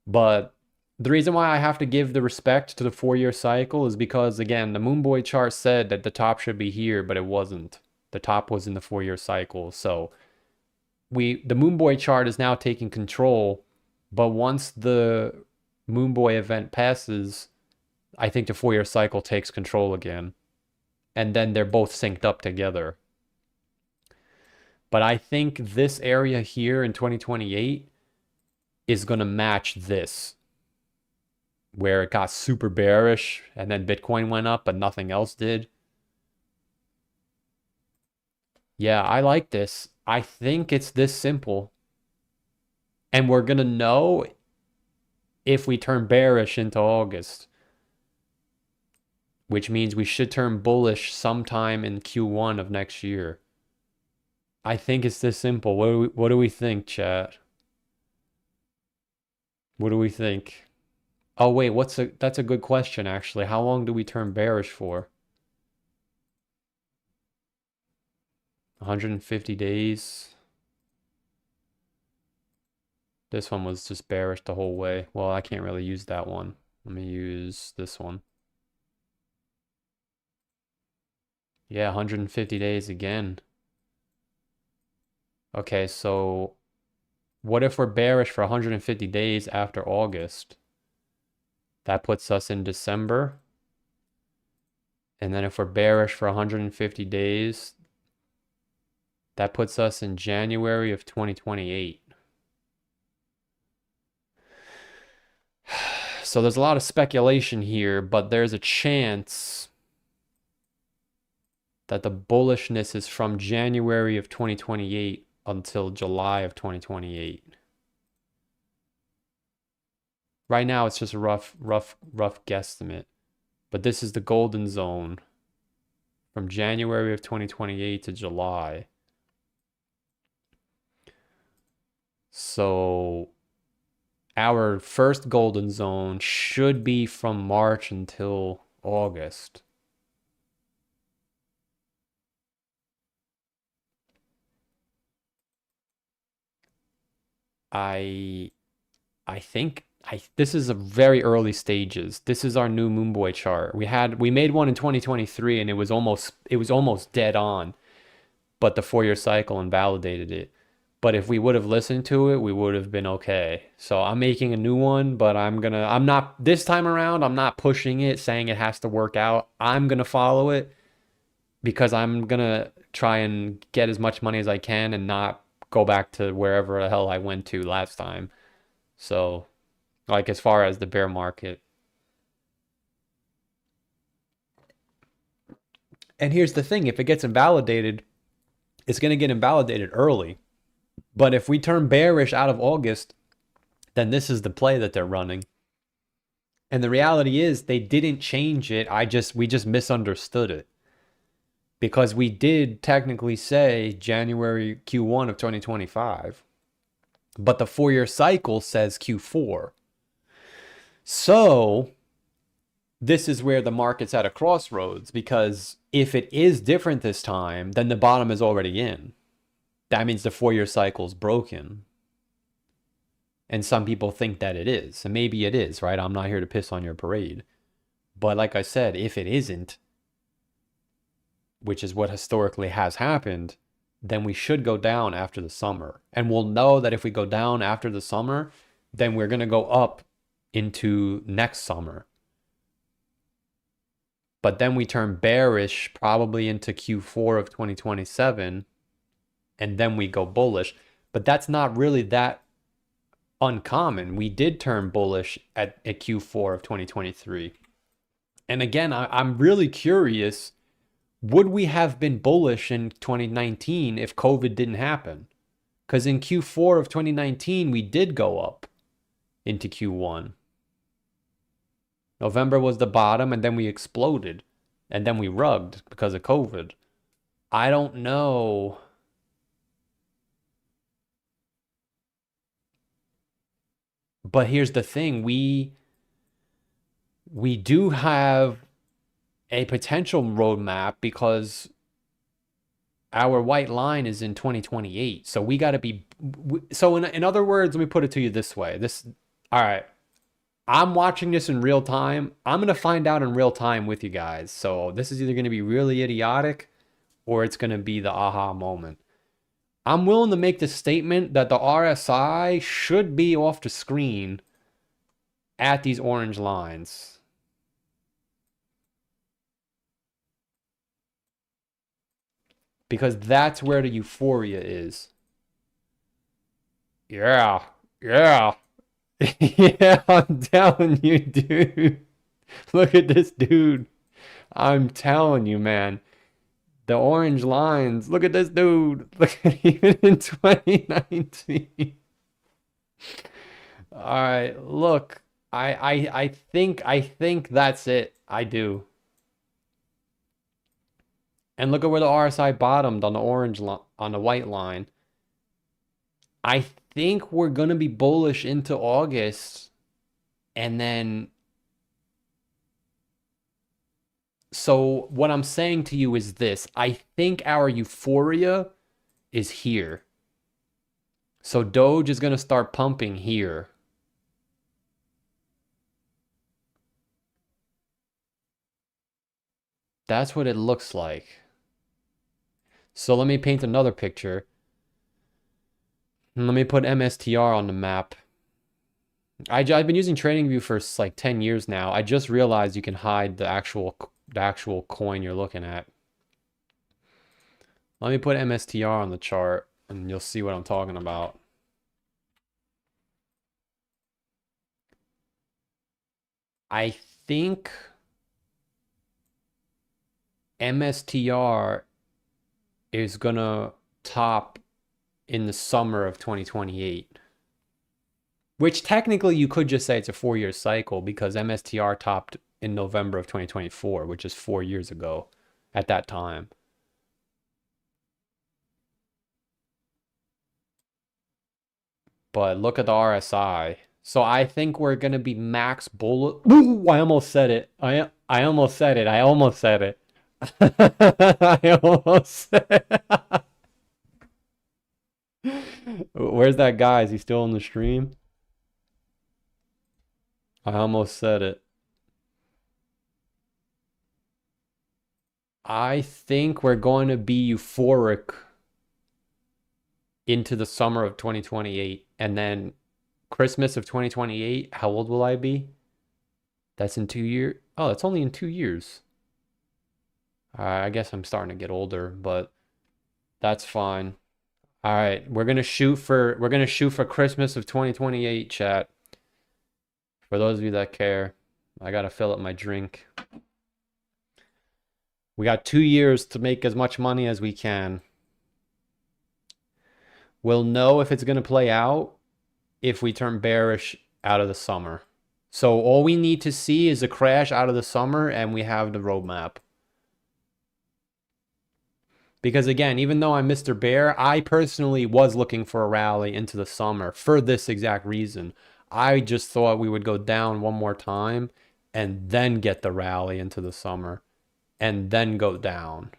But the reason why I have to give the respect to the 4-year cycle is because, again, the Moonboy chart said that the top should be here, but it wasn't. The top was in the 4-year cycle. So the Moonboy chart is now taking control. But once the Moonboy event passes, I think the 4-year cycle takes control again. And then they're both synced up together. But I think this area here in 2028 is going to match this, where it got super bearish and then Bitcoin went up, but nothing else did. Yeah, I like this. I think it's this simple. And we're going to know if we turn bearish into August, which means we should turn bullish sometime in Q1 of next year. I think it's this simple. What do we think, chat? What do we think? Oh wait, that's a good question actually. How long do we turn bearish for? 150 days. This one was just bearish the whole way. Well, I can't really use that one. Let me use this one. Yeah, 150 days again. Okay, so what if we're bearish for 150 days after August? That puts us in December. And then if we're bearish for 150 days, that puts us in January of 2028. So there's a lot of speculation here, but there's a chance that the bullishness is from January of 2028 until July of 2028. Right now, it's just a rough guesstimate. But this is the golden zone from January of 2028 to July. So our first golden zone should be from March until August. I think this is a very early stages. This is our new Moonboy chart. We made one in 2023 and it was almost dead on, but the 4-year cycle invalidated it. But if we would have listened to it, we would have been okay. So I'm making a new one, but this time around, I'm not pushing it, saying it has to work out. I'm gonna follow it because I'm gonna try and get as much money as I can and not go back to wherever the hell I went to last time. So, like as far as the bear market. And here's the thing, if it gets invalidated, it's going to get invalidated early. But if we turn bearish out of August, then this is the play that they're running. And the reality is they didn't change it. We just misunderstood it. Because we did technically say January Q1 of 2025, but the 4-year cycle says Q4. So this is where the market's at a crossroads, because if it is different this time, then the bottom is already in. That means the 4-year cycle's broken. And some people think that it is. And maybe it is, right? I'm not here to piss on your parade. But like I said, if it isn't, which is what historically has happened, then we should go down after the summer. And we'll know that if we go down after the summer, then we're going to go up into next summer. But then we turn bearish probably into Q4 of 2027, and then we go bullish. But that's not really that uncommon. We did turn bullish at Q4 of 2023. And again, I'm really curious, would we have been bullish in 2019 if COVID didn't happen? Because in Q4 of 2019, we did go up into Q1. November was the bottom, and then we exploded. And then we rugged because of COVID. I don't know. But here's the thing. We do have a potential roadmap because our white line is in 2028. So we got to be... So in other words, let me put it to you this way. All right. I'm watching this in real time. I'm going to find out in real time with you guys. So this is either going to be really idiotic or it's going to be the aha moment. I'm willing to make the statement that the RSI should be off the screen at these orange lines. Because that's where the euphoria is. Yeah. Yeah. Yeah, I'm telling you, dude. Look at this dude. I'm telling you, man. The orange lines. Look at this dude. Look at even in 2019. All right, look. I think that's it. I do. And look at where the RSI bottomed on the on the white line. I think we're going to be bullish into August. And then, so what I'm saying to you is this. I think our euphoria is here. So Doge is going to start pumping here. That's what it looks like. So let me paint another picture. Let me put MSTR on the map. I've been using TradingView for like 10 years now. I just realized you can hide the actual coin you're looking at. Let me put MSTR on the chart and you'll see what I'm talking about. I think MSTR is gonna top in the summer of 2028. Which technically you could just say it's a 4-year cycle because MSTR topped in November of 2024, which is 4 years ago at that time. But look at the RSI. So I think we're going to be max bullish. Ooh, I almost said it. I almost said it. I almost said it. I almost said it. Where's that guy? Is he still on the stream? I almost said it. I think we're going to be euphoric into the summer of 2028. And then Christmas of 2028, how old will I be? That's in 2 years. Oh, it's only in 2 years. I guess I'm starting to get older, but that's fine. All right, we're gonna shoot for Christmas of 2028, chat. For those of you that care, I gotta fill up my drink. We got 2 years to make as much money as we can. We'll know if it's gonna play out if we turn bearish out of the summer. So all we need to see is a crash out of the summer, and we have the roadmap. Because again, even though I'm Mr. Bear, I personally was looking for a rally into the summer for this exact reason. I just thought we would go down one more time and then get the rally into the summer and then go down.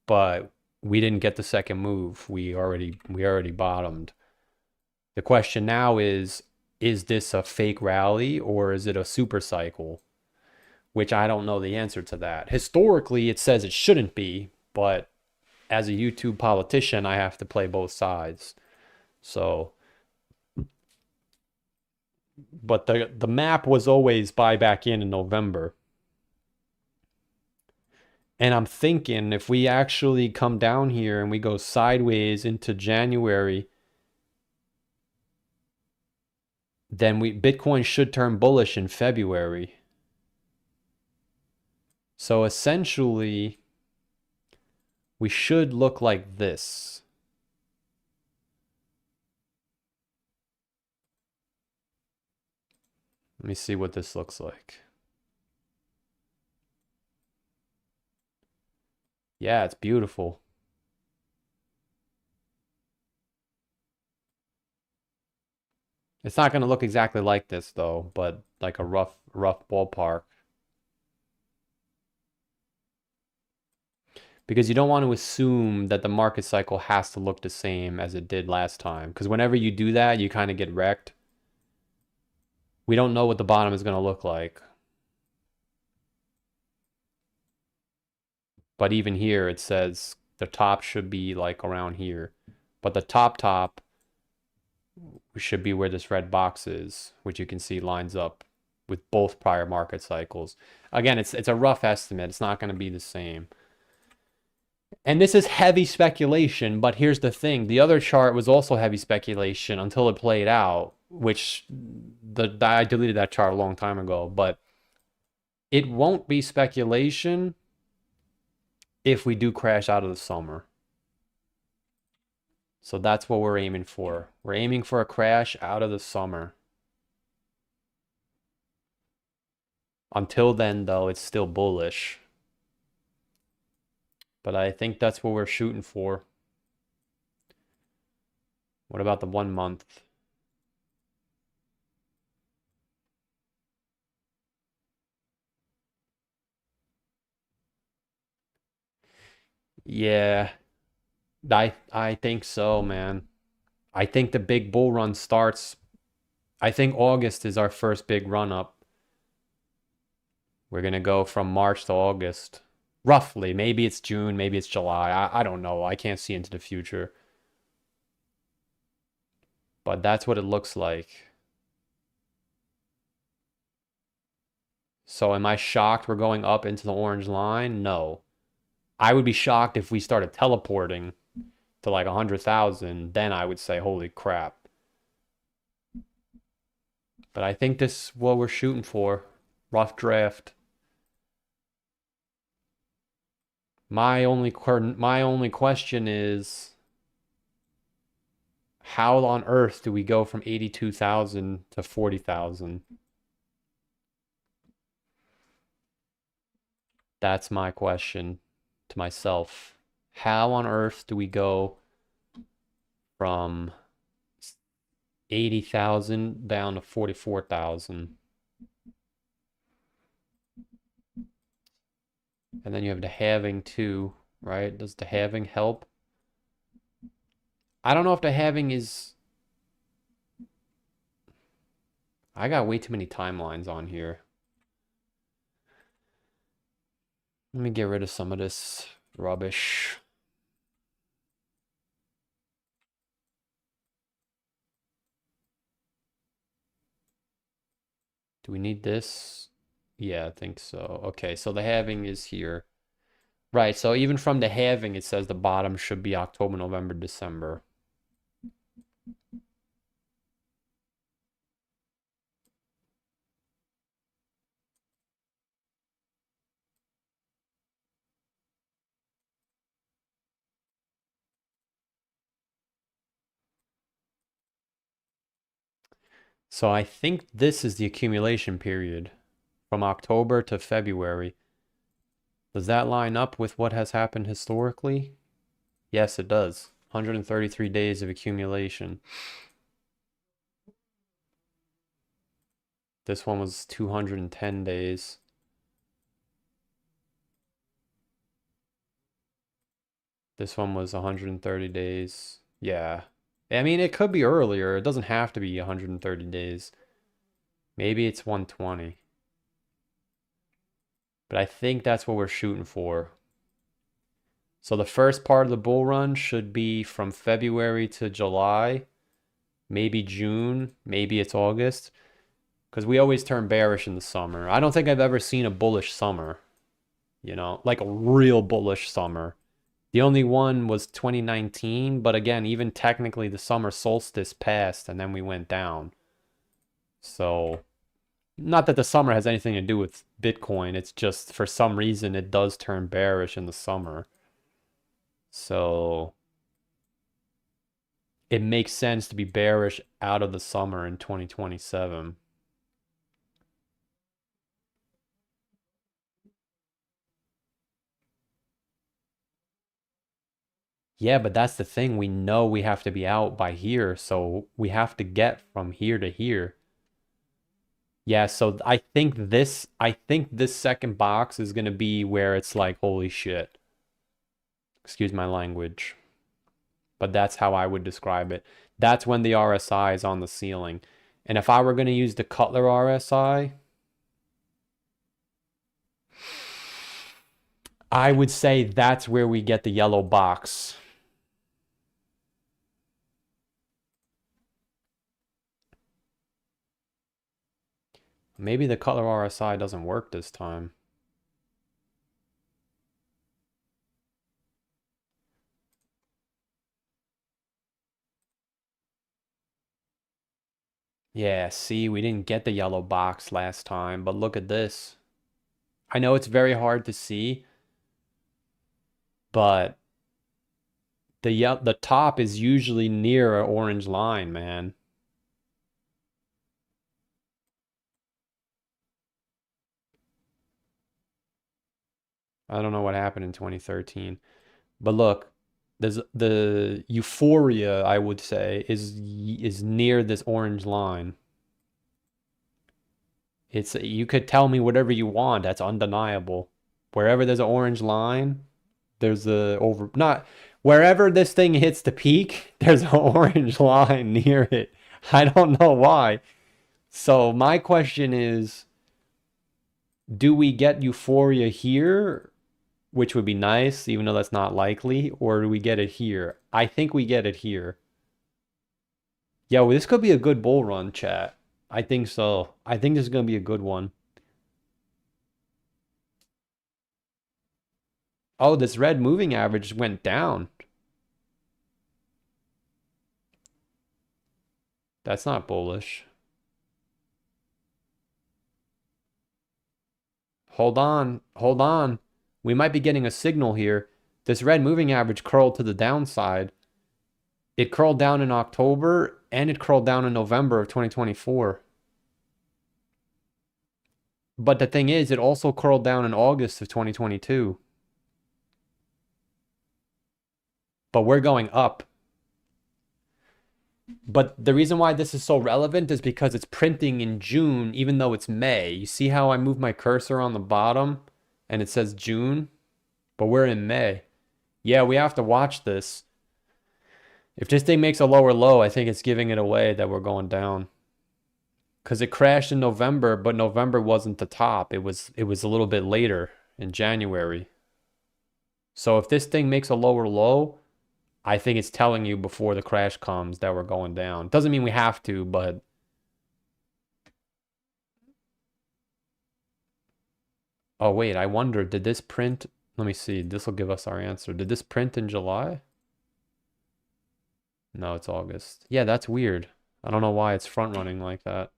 But we didn't get the second move. We already bottomed. The question now is this a fake rally or is it a super cycle? Which I don't know the answer to that. Historically, it says it shouldn't be, but as a YouTube politician, I have to play both sides. So, but the map was always buy back in November. And I'm thinking if we actually come down here and we go sideways into January, then Bitcoin should turn bullish in February. So essentially, we should look like this. Let me see what this looks like. Yeah, it's beautiful. It's not going to look exactly like this though, but like a rough ballpark. Because you don't want to assume that the market cycle has to look the same as it did last time. Because whenever you do that, you kind of get wrecked. We don't know what the bottom is going to look like. But even here, it says the top should be like around here. But the top should be where this red box is, which you can see lines up with both prior market cycles. Again, it's a rough estimate. It's not going to be the same. And this is heavy speculation, but here's the thing. The other chart was also heavy speculation until it played out, which I deleted that chart a long time ago, but it won't be speculation if we do crash out of the summer. So that's what we're aiming for. We're aiming for a crash out of the summer. Until then, though, it's still bullish. But I think that's what we're shooting for. What about the 1 month? Yeah, I think so, man. I think the big bull run starts. I think August is our first big run up. We're gonna go from March to August. Roughly. Maybe it's June, maybe it's July. I don't know. I can't see into the future. But that's what it looks like. So am I shocked we're going up into the orange line? No. I would be shocked if we started teleporting to like 100,000. Then I would say, holy crap. But I think this is what we're shooting for. Rough draft. My only question is, how on earth do we go from 82,000 to 40,000? That's my question to myself. How on earth do we go from 80,000 down to 44,000? And then you have the halving too, right? Does the halving help? I don't know if the halving is... I got way too many timelines on here. Let me get rid of some of this rubbish. Do we need this? Yeah, I think so. Okay, so the halving is here. Right, so even from the halving, it says the bottom should be October, November, December. So I think this is the accumulation period from October to February. Does that line up with what has happened historically? Yes, it does. 133 days of accumulation. This one was 210 days. This one was 130 days. Yeah. I mean, it could be earlier. It doesn't have to be 130 days. Maybe it's 120. But I think that's what we're shooting for. So the first part of the bull run should be from February to July, maybe June, maybe it's August, because we always turn bearish in the summer. I don't think I've ever seen a bullish summer, like a real bullish summer. The only one was 2019, but again, even technically the summer solstice passed and then we went down. So, not that the summer has anything to do with Bitcoin, it's just for some reason it does turn bearish in the summer. So, it makes sense to be bearish out of the summer in 2027. Yeah, but that's the thing. We know we have to be out by here, so we have to get from here to here. Yeah, so I think this second box is gonna be where it's like, holy shit. Excuse my language. But that's how I would describe it. That's when the RSI is on the ceiling. And if I were gonna use the Cutler RSI, I would say that's where we get the yellow box. Maybe the Cutler RSI doesn't work this time. Yeah, see, we didn't get the yellow box last time, but look at this. I know it's very hard to see, but the top is usually near an orange line, man. I don't know what happened in 2013. But look, there's the euphoria, I would say, is near this orange line. You could tell me whatever you want, that's undeniable. Wherever there's an orange line, there's a over not wherever this thing hits the peak, there's an orange line near it. I don't know why. So my question is, do we get euphoria here, which would be nice, even though that's not likely, or do we get it here? I think we get it here. Yeah, well, this could be a good bull run, chat. I think so. I think this is going to be a good one. Oh, this red moving average went down. That's not bullish. Hold on, hold on. We might be getting a signal here. This red moving average curled to the downside. It curled down in October and it curled down in November of 2024. But the thing is, it also curled down in August of 2022. But we're going up. But the reason why this is so relevant is because it's printing in June, even though it's May. You see how I move my cursor on the bottom and it says June? But we're in May. Yeah, we have to watch this. If this thing makes a lower low, I think it's giving it away that we're going down. Because it crashed in November, but November wasn't the top. It was a little bit later in January. So if this thing makes a lower low, I think it's telling you before the crash comes that we're going down. Doesn't mean we have to, but oh wait, I wonder, did this print? Let me see. This will give us our answer. Did this print in July? No, it's August. Yeah, that's weird. I don't know why it's front running like that.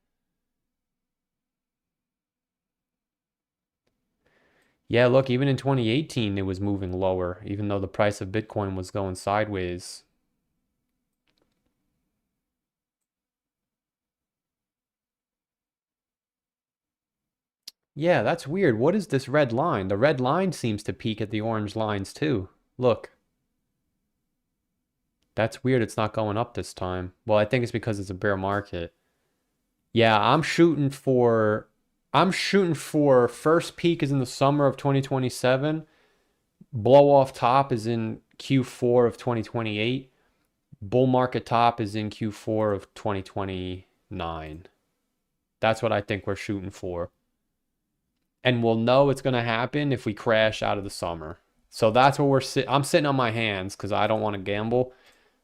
Yeah, look, even in 2018, it was moving lower, even though the price of Bitcoin was going sideways. Yeah, that's weird. What is this red line? The red line seems to peak at the orange lines too. Look. That's weird. It's not going up this time. Well, I think it's because it's a bear market. Yeah, I'm shooting for first peak is in the summer of 2027. Blow off top is in Q4 of 2028. Bull market top is in Q4 of 2029. That's what I think we're shooting for. And we'll know it's going to happen if we crash out of the summer. So that's what I'm sitting on my hands because I don't want to gamble.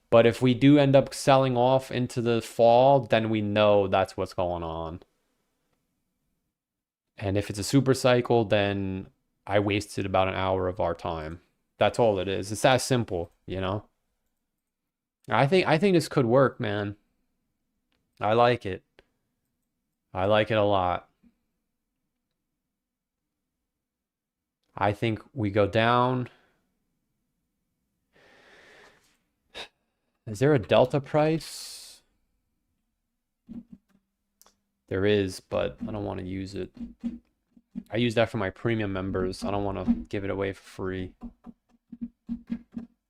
But if we do end up selling off into the fall, then we know that's what's going on. And if it's a super cycle, then I wasted about an hour of our time. That's all it is. It's that simple, you know? I think this could work, man. I like it. I like it a lot. I think we go down. Is there a delta price? There is, but I don't want to use it. I use that for my premium members. I don't want to give it away for free.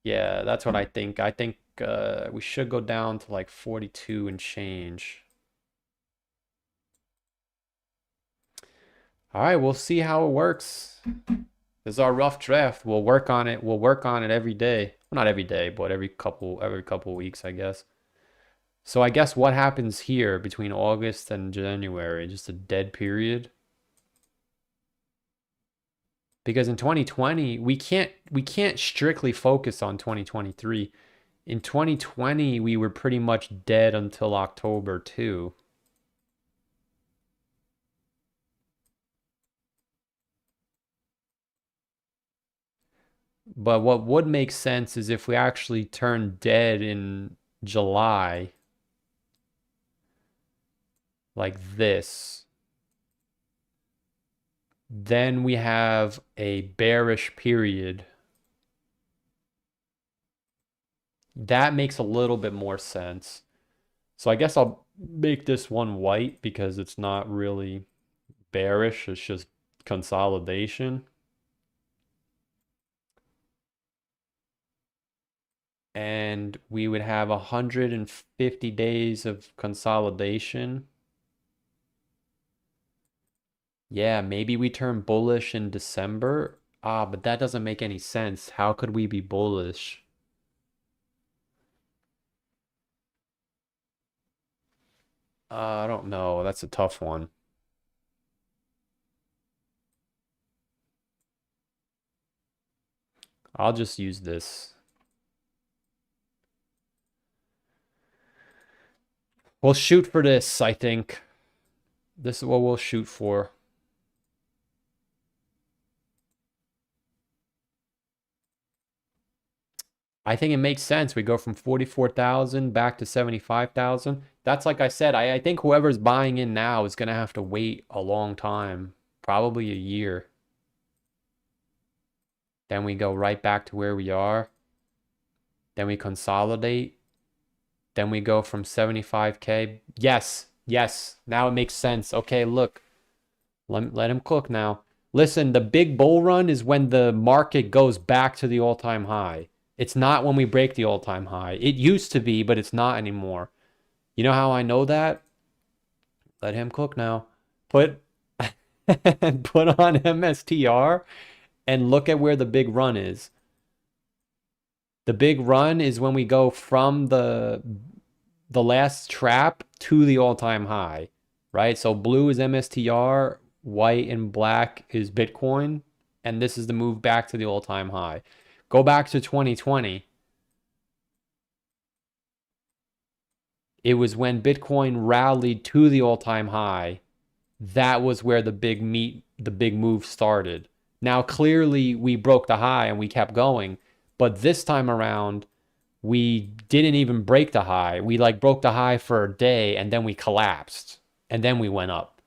Yeah, that's what I think. I think we should go down to like 42 and change. All right, we'll see how it works. This is our rough draft. We'll work on it. We'll work on it every day. Well, not every day, but every couple weeks, I guess. So I guess what happens here between August and January? Just a dead period. Because in 2020, we can't strictly focus on 2023. In 2020, we were pretty much dead until October too. But what would make sense is if we actually turn dead in July, like this, then we have a bearish period. That makes a little bit more sense. So I guess I'll make this one white because it's not really bearish, it's just consolidation. And we would have 150 days of consolidation. Yeah, maybe we turn bullish in December. Ah, but that doesn't make any sense. How could we be bullish? I don't know. That's a tough one. I'll just use this. We'll shoot for this, I think. This is what we'll shoot for. I think it makes sense. We go from 44,000 back to 75,000. That's like I said, I think whoever's buying in now is going to have to wait a long time, probably a year. Then we go right back to where we are. Then we consolidate. Then we go from 75K. Yes, yes. Now it makes sense. Okay, look. Let him cook now. Listen, the big bull run is when the market goes back to the all-time high. It's not when we break the all-time high. It used to be, but it's not anymore. You know how I know that? Let him cook now. Put put on MSTR and look at where the big run is. The big run is when we go from the last trap to the all-time high, right? So blue is MSTR, white and black is Bitcoin, and this is the move back to the all-time high. Go back to 2020. It was when Bitcoin rallied to the all-time high. That was where the big move started. Now, clearly, we broke the high and we kept going. But this time around, we didn't even break the high. We like broke the high for a day and then we collapsed and then we went up.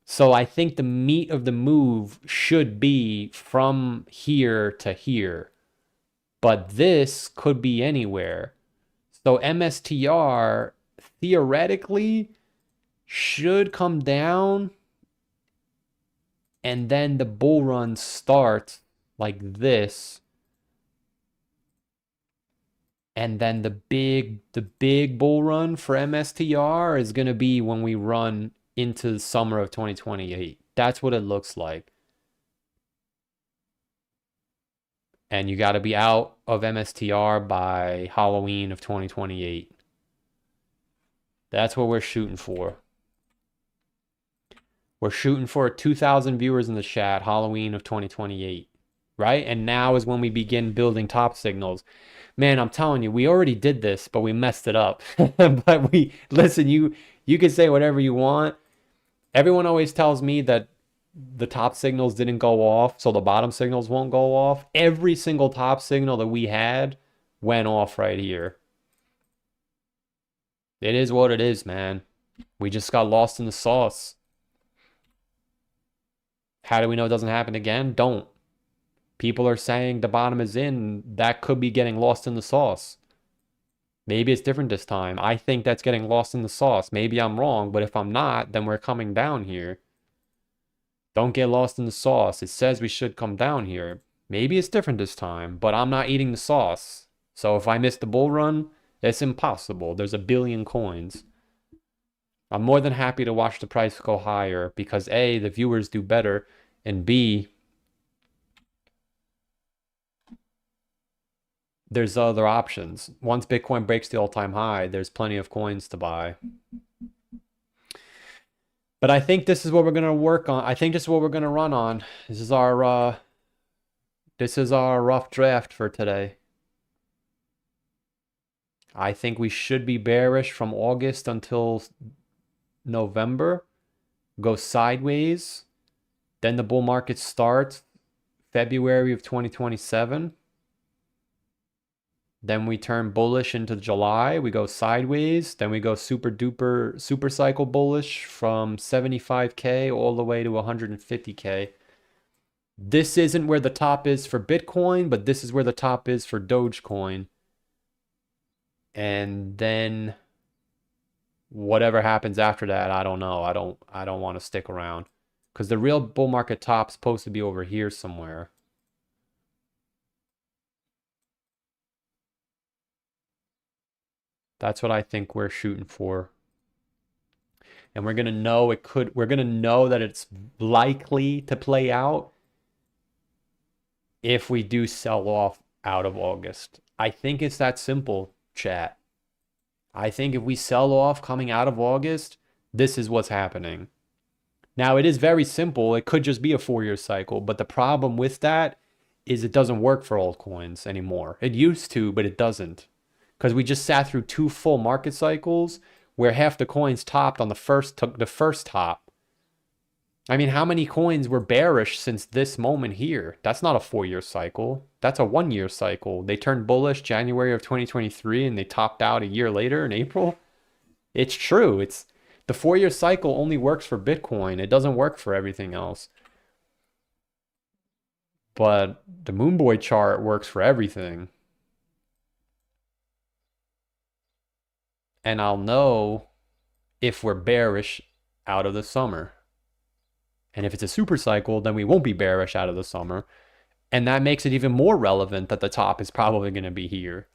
So I think the meat of the move should be from here to here. But this could be anywhere. So MSTR theoretically should come down and then the bull run starts like this. And then the big bull run for MSTR is going to be when we run into the summer of 2028. That's what it looks like. And you got to be out of MSTR by Halloween of 2028. That's what we're shooting for. We're shooting for 2,000 viewers in the chat, Halloween of 2028, right? And now is when we begin building top signals. Man, I'm telling you, we already did this, but we messed it up. But listen, you can say whatever you want. Everyone always tells me that the top signals didn't go off, so the bottom signals won't go off. Every single top signal that we had went off right here. It is what it is, man. We just got lost in the sauce. How do we know it doesn't happen again? Don't. People are saying the bottom is in. That could be getting lost in the sauce. Maybe it's different this time. I think that's getting lost in the sauce. Maybe I'm wrong, but if I'm not, then we're coming down here. Don't get lost in the sauce. It says we should come down here. Maybe it's different this time, but I'm not eating the sauce. So if I miss the bull run, it's impossible. There's a billion coins. I'm more than happy to watch the price go higher because A, the viewers do better, and B, there's other options. Once Bitcoin breaks the all-time high, there's plenty of coins to buy. But I think this is what we're going to work on. I think this is what we're going to run on. This is our rough draft for today. I think we should be bearish from August until November. Go sideways. Then the bull market starts February of 2027. Then we turn bullish into July. We go sideways. Then we go super duper super cycle bullish from 75K all the way to 150K. This isn't where the top is for Bitcoin, but this is where the top is for Dogecoin. And then whatever happens after that, I don't know. I don't want to stick around because the real bull market top's supposed to be over here somewhere. That's what I think we're shooting for. And we're going to know we're going to know that it's likely to play out if we do sell off out of August. I think it's that simple, chat. I think if we sell off coming out of August, this is what's happening. Now, it is very simple. It could just be a 4-year cycle, but the problem with that is it doesn't work for altcoins anymore. It used to, but it doesn't. Because we just sat through 2 full market cycles where half the coins topped on the first top. I mean, how many coins were bearish since this moment here? That's not a 4-year cycle. That's a 1-year cycle. They turned bullish January of 2023 and they topped out a year later in April. It's true. The 4-year cycle only works for Bitcoin. It doesn't work for everything else. But the Moonboy chart works for everything. And I'll know if we're bearish out of the summer. And if it's a super cycle, then we won't be bearish out of the summer. And that makes it even more relevant that the top is probably going to be here.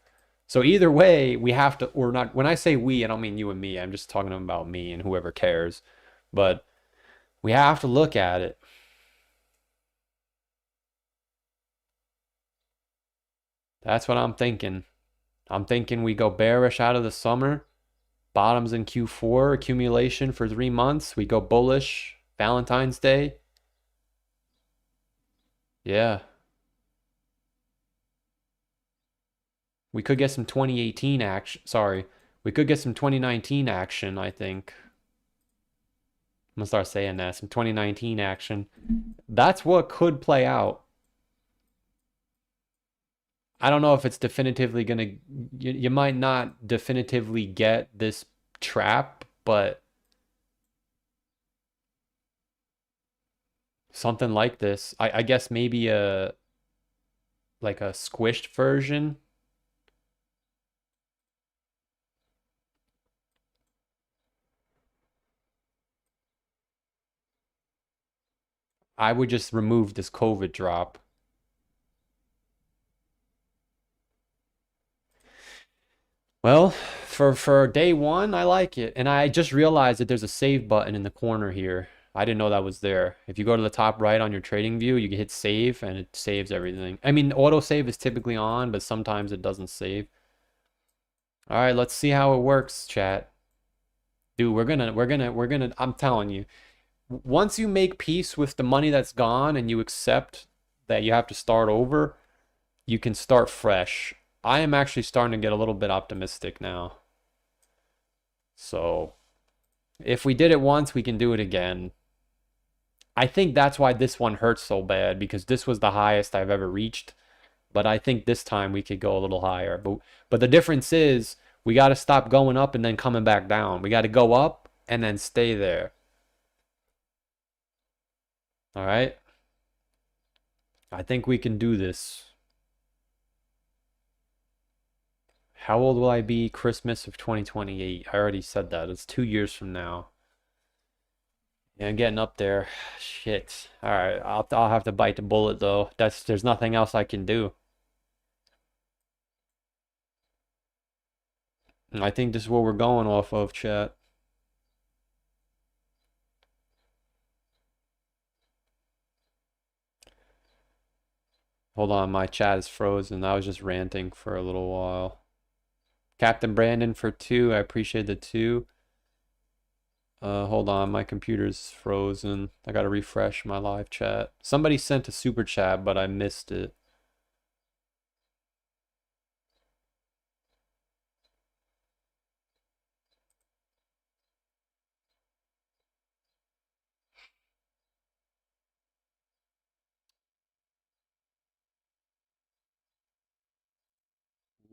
So either way, we have to, or not. When I say we, I don't mean you and me. I'm just talking about me and whoever cares. But we have to look at it. That's what I'm thinking. I'm thinking we go bearish out of the summer. Bottoms in Q4, accumulation for 3 months. We go bullish Valentine's Day. Yeah. We could get some 2018 action. Sorry. We could get some 2019 action, I think. I'm gonna start saying that. Some 2019 action. That's what could play out. I don't know if it's definitively gonna. You might not definitively get this trap, but something like this. I guess maybe a like a squished version. I would just remove this COVID drop. Well, for day one, I like it. And I just realized that there's a save button in the corner here. I didn't know that was there. If you go to the top right on your trading view, you can hit save and it saves everything. I mean, auto save is typically on, but sometimes it doesn't save. All right, let's see how it works, chat. Dude, I'm telling you, once you make peace with the money that's gone and you accept that you have to start over, you can start fresh. I am actually starting to get a little bit optimistic now. So if we did it once, we can do it again. I think that's why this one hurts so bad, because this was the highest I've ever reached. But I think this time we could go a little higher. But the difference is we got to stop going up and then coming back down. We got to go up and then stay there. All right. I think we can do this. How old will I be Christmas of 2028? I already said that. It's 2 years from now. Yeah, I'm getting up there. Shit. All right, I'll have to bite the bullet though. There's nothing else I can do. And I think this is what we're going off of, chat. Hold on, my chat is frozen. I was just ranting for a little while. Captain Brandon for 2. I appreciate the 2. Hold on, my computer's frozen. I gotta refresh my live chat. Somebody sent a super chat, but I missed it.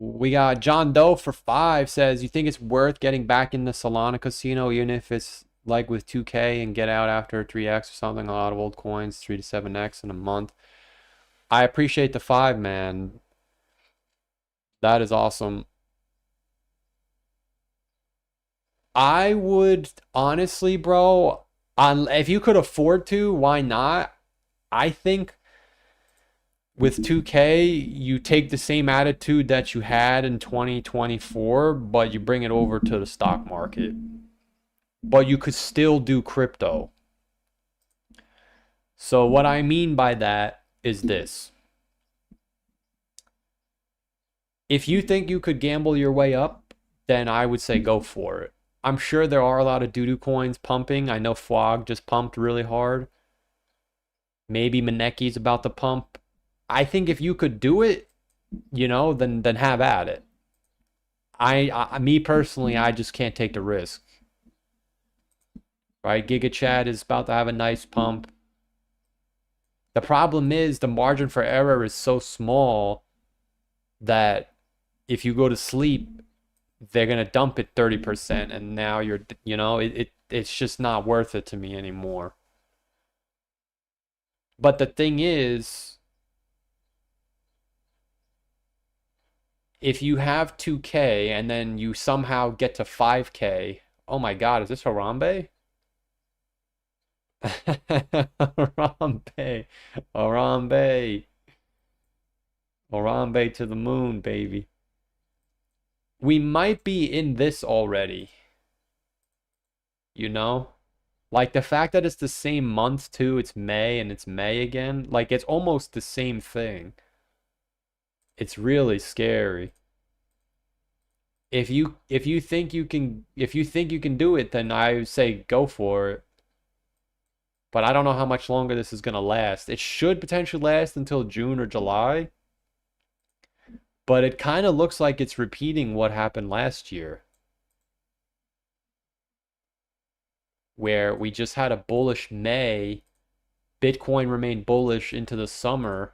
We got John Doe for 5 says, you think it's worth getting back in the Solana casino, even if it's like with 2K and get out after 3x or something? A lot of old coins, 3 to 7x in a month. I appreciate the 5, man. That is awesome. I would honestly, bro, if you could afford to, why not? I think with 2K, you take the same attitude that you had in 2024, but you bring it over to the stock market. But you could still do crypto. So what I mean by that is this. If you think you could gamble your way up, then I would say go for it. I'm sure there are a lot of doo-doo coins pumping. I know Fwog just pumped really hard. Maybe Maneki's about to pump. I think if you could do it, then have at it. Me personally, I just can't take the risk. Right? Giga Chad is about to have a nice pump. The problem is the margin for error is so small that if you go to sleep, they're gonna dump it 30%, and now it's just not worth it to me anymore. But the thing is, if you have 2K and then you somehow get to 5K, oh my God, is this Harambe? Harambe, Harambe, Harambe to the moon, baby. We might be in this already. Like the fact that it's the same month too, it's May and it's May again, like it's almost the same thing. It's really scary. If you think you can do it, then I say go for it. But I don't know how much longer this is gonna last. It should potentially last until June or July. But it kind of looks like it's repeating what happened last year. where we just had a bullish May, Bitcoin remained bullish into the summer,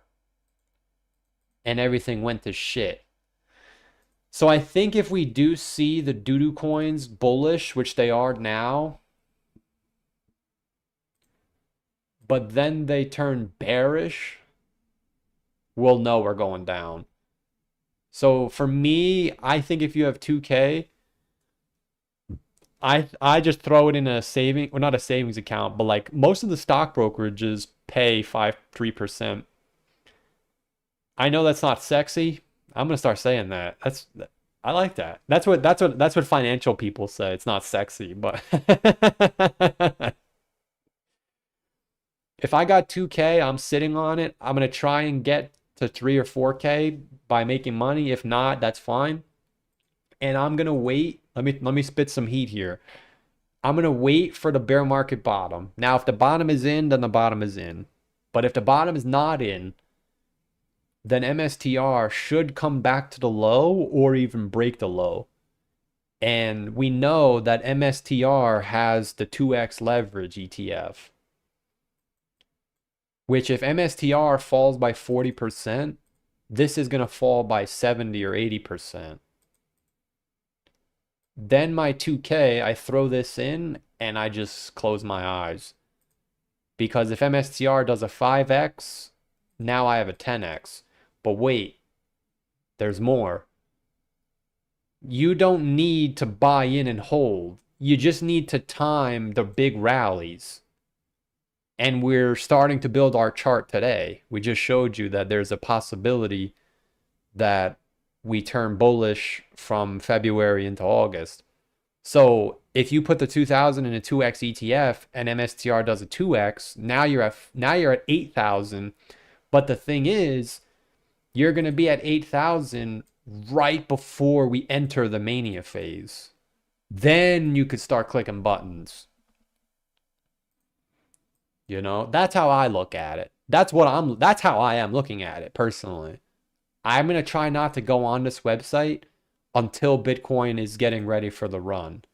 and everything went to shit. So I think if we do see the doo-doo coins bullish, which they are now, but then they turn bearish, we'll know we're going down. So for me, I think if you have 2K, I just throw it in a saving, well, not a savings account, but like most of the stock brokerages pay 3%. I know that's not sexy. I'm gonna start saying that. I like that. That's what financial people say. It's not sexy, but if I got 2K, I'm sitting on it. I'm gonna try and get to 3 or 4K by making money. If not, that's fine. And I'm gonna wait. Let me spit some heat here. I'm gonna wait for the bear market bottom. Now, if the bottom is in, then the bottom is in. But if the bottom is not in, then MSTR should come back to the low or even break the low. And we know that MSTR has the 2x leverage ETF, which if MSTR falls by 40%, this is going to fall by 70 or 80%. Then my 2K, I throw this in and I just close my eyes. Because if MSTR does a 5x, now I have a 10x. But wait, there's more. You don't need to buy in and hold. You just need to time the big rallies. And we're starting to build our chart today. We just showed you that there's a possibility that we turn bullish from February into August. So if you put the 2000 in a 2x ETF and MSTR does a 2x, now you're at 8,000. But the thing is, you're going to be at 8,000 right before we enter the mania phase. Then you could start clicking buttons. You know, that's how I look at it. That's how I am looking at it personally. I'm going to try not to go on this website until Bitcoin is getting ready for the run.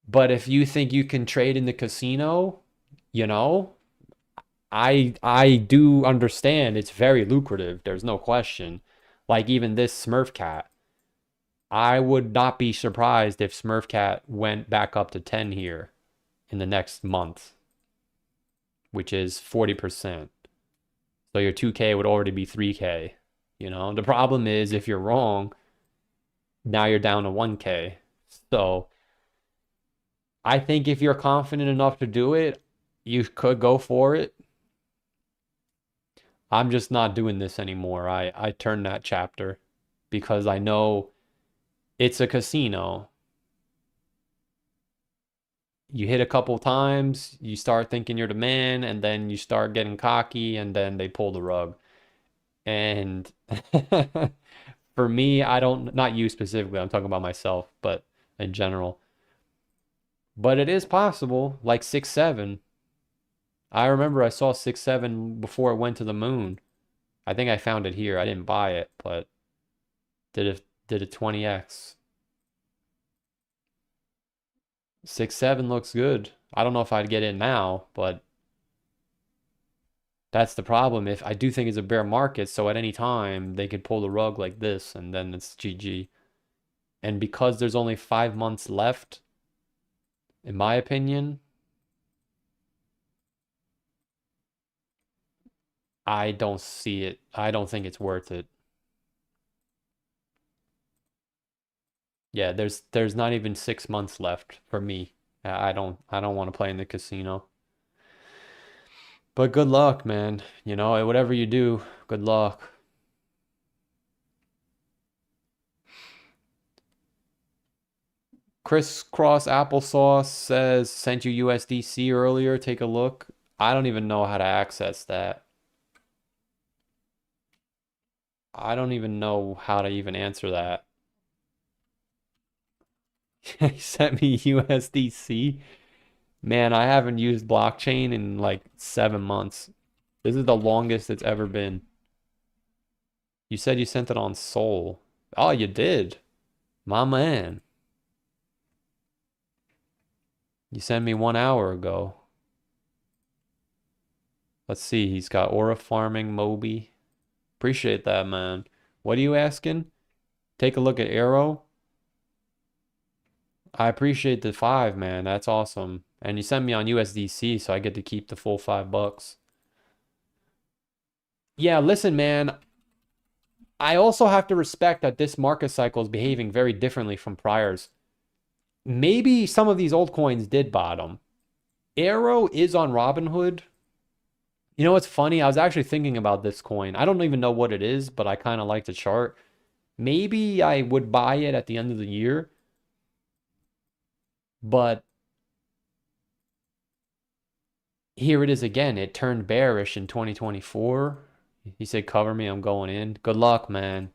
But if you think you can trade in the casino, you know, I do understand it's very lucrative. There's no question. Like even this Smurf I would not be surprised if Smurf went back up to 10 here in the next month, which is 40%. So your 2K would already be 3K. You know, the problem is if you're wrong, now you're down to 1K. So I think if you're confident enough to do it, you could go for it. I'm just not doing this anymore. I turned that chapter because I know it's a casino. You hit a couple times, you start thinking you're the man, and then you start getting cocky, and then they pull the rug. And for me, not you specifically, I'm talking about myself, but in general. But it is possible, like 6-7. I remember I saw 6-7 before it went to the moon. I think I found it here. I didn't buy it, but did a 20x. 6-7 looks good. I don't know if I'd get in now, but that's the problem. If I do think it's a bear market, so at any time they could pull the rug like this and then it's GG. And because there's only 5 months left, in my opinion, I don't see it. I don't think it's worth it. Yeah, there's not even 6 months left for me. I don't want to play in the casino. But good luck, man. You know, whatever you do, good luck. Crisscross Applesauce says sent you USDC earlier. Take a look. I don't even know how to access that. I don't even know how to even answer that. He sent me USDC. Man, I haven't used blockchain in like 7 months. This is the longest it's ever been. You said you sent it on Sol. Oh, you did. My man. You sent me 1 hour ago. Let's see. He's got Aura Farming, Moby. Appreciate that, man. What are you asking? Take a look at Arrow. I appreciate the 5, man. That's awesome. And you sent me on USDC, so I get to keep the full $5. Yeah, listen, man. I also have to respect that this market cycle is behaving very differently from priors. Maybe some of these altcoins did bottom. Arrow is on Robinhood. You know what's funny? I was actually thinking about this coin. I don't even know what it is, but I kind of like the chart. Maybe I would buy it at the end of the year. But here it is again. It turned bearish in 2024. He said, cover me, I'm going in. Good luck, man.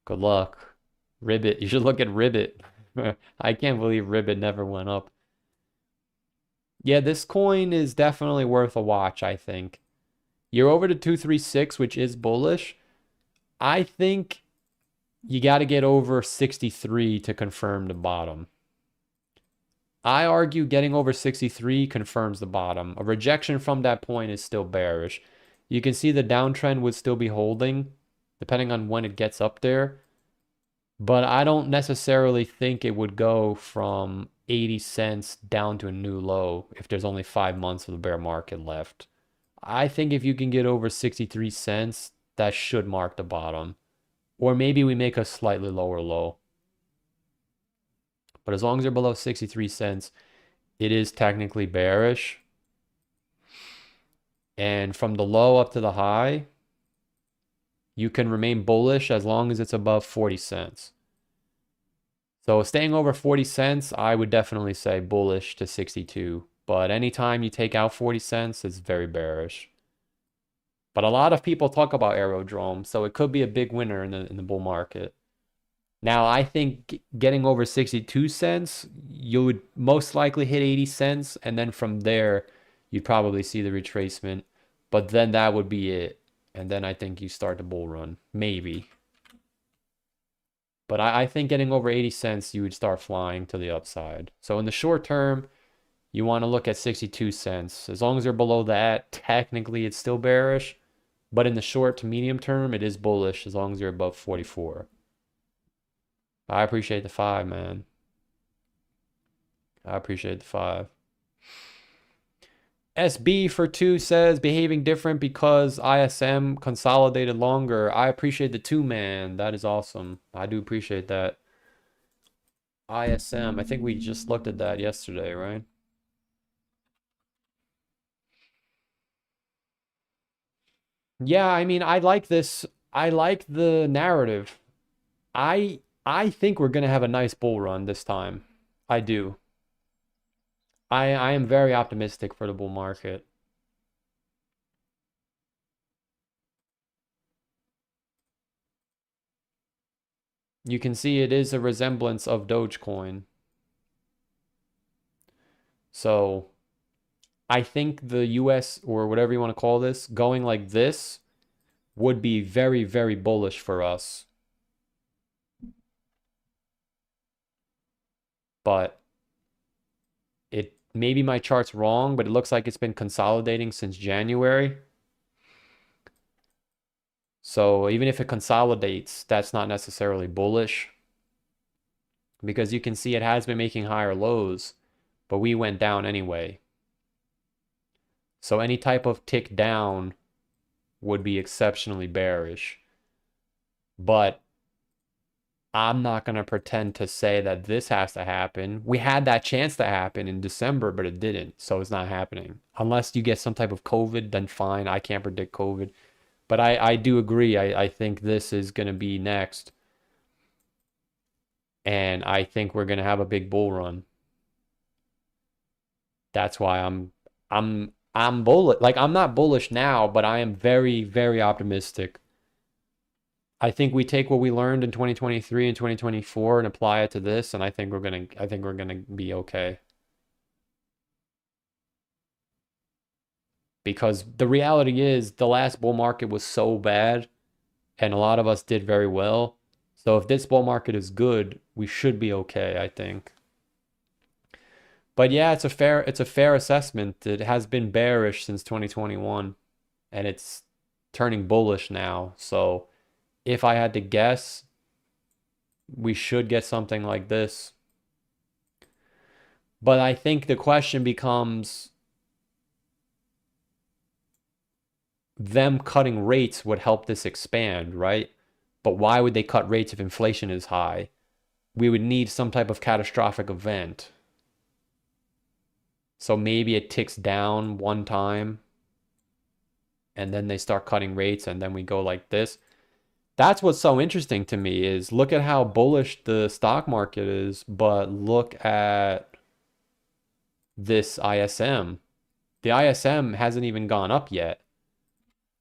Good luck. Ribbit. You should look at Ribbit. I can't believe Ribbit never went up. Yeah, this coin is definitely worth a watch, I think. You're over to 236, which is bullish. I think you got to get over 63 to confirm the bottom. I argue getting over 63 confirms the bottom. A rejection from that point is still bearish. You can see the downtrend would still be holding, depending on when it gets up there. But I don't necessarily think it would go from 80 cents down to a new low if there's only 5 months of the bear market left. I think if you can get over 63 cents, that should mark the bottom. Or maybe we make a slightly lower low. But as long as they're below 63 cents, it is technically bearish. And from the low up to the high, you can remain bullish as long as it's above 40 cents. So staying over 40 cents, I would definitely say bullish to 62. But anytime you take out 40 cents, it's very bearish. But a lot of people talk about Aerodrome, so it could be a big winner in the bull market. Now, I think getting over 62 cents, you would most likely hit 80 cents, and then from there, you'd probably see the retracement. But then that would be it. And then I think you start the bull run. Maybe. But I think getting over 80 cents, you would start flying to the upside. So in the short term, you want to look at 62 cents. As long as you're below that, technically it's still bearish. But in the short to medium term, it is bullish as long as you're above 44. I appreciate the 5, man. I appreciate the 5. SB for 2 says behaving different because ISM consolidated longer. I appreciate the 2, man. That is awesome. I do appreciate that. ISM, I think we just looked at that yesterday, right? Yeah, I mean, I like this. I like the narrative. I think we're gonna have a nice bull run this time. I do. I am very optimistic for the bull market. You can see it is a resemblance of Dogecoin. So I think the US or whatever you want to call this, going like this would be very, very bullish for us. But it maybe my chart's wrong, but it looks like it's been consolidating since January. So even if it consolidates, that's not necessarily bullish because you can see it has been making higher lows, but we went down anyway. So any type of tick down would be exceptionally bearish. But I'm not going to pretend to say that this has to happen. We had that chance to happen in December, but it didn't. So it's not happening. Unless you get some type of COVID, then fine. I can't predict COVID. But I do agree. I think this is going to be next. And I think we're going to have a big bull run. That's why I'm bullish. Like I'm not bullish now, but I am very, very optimistic. I think we take what we learned in 2023 and 2024 and apply it to this, and I think we're gonna be okay. Because the reality is the last bull market was so bad and a lot of us did very well. So if this bull market is good, we should be okay, I think. But yeah, it's a fair assessment. It has been bearish since 2021 and it's turning bullish now. So if I had to guess, we should get something like this. But I think the question becomes them cutting rates would help this expand, right? But why would they cut rates if inflation is high? We would need some type of catastrophic event. So maybe it ticks down one time and then they start cutting rates and then we go like this. That's what's so interesting to me is look at how bullish the stock market is, but look at this ISM. The ISM hasn't even gone up yet.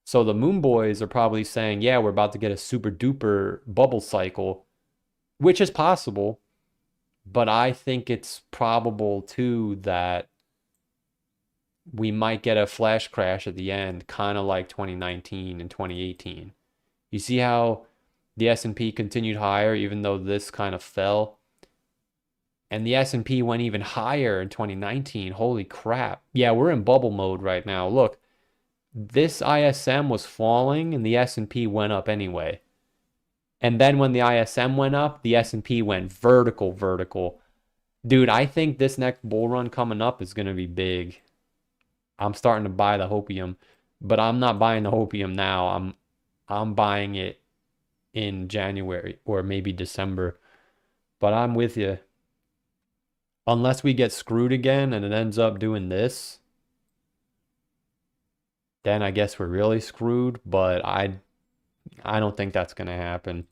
So the Moon Boys are probably saying, yeah, we're about to get a super duper bubble cycle, which is possible. But I think it's probable too that we might get a flash crash at the end, kind of like 2019 and 2018. You see how the S&P continued higher even though this kind of fell? And the S&P went even higher in 2019. Holy crap. Yeah, we're in bubble mode right now. Look, this ISM was falling and the S&P went up anyway. And then when the ISM went up, the S&P went vertical. Dude, I think this next bull run coming up is going to be big. I'm starting to buy the hopium, but I'm not buying the hopium now. I'm buying it in January or maybe December. But I'm with you. Unless we get screwed again and it ends up doing this, then I guess we're really screwed, but I don't think that's going to happen.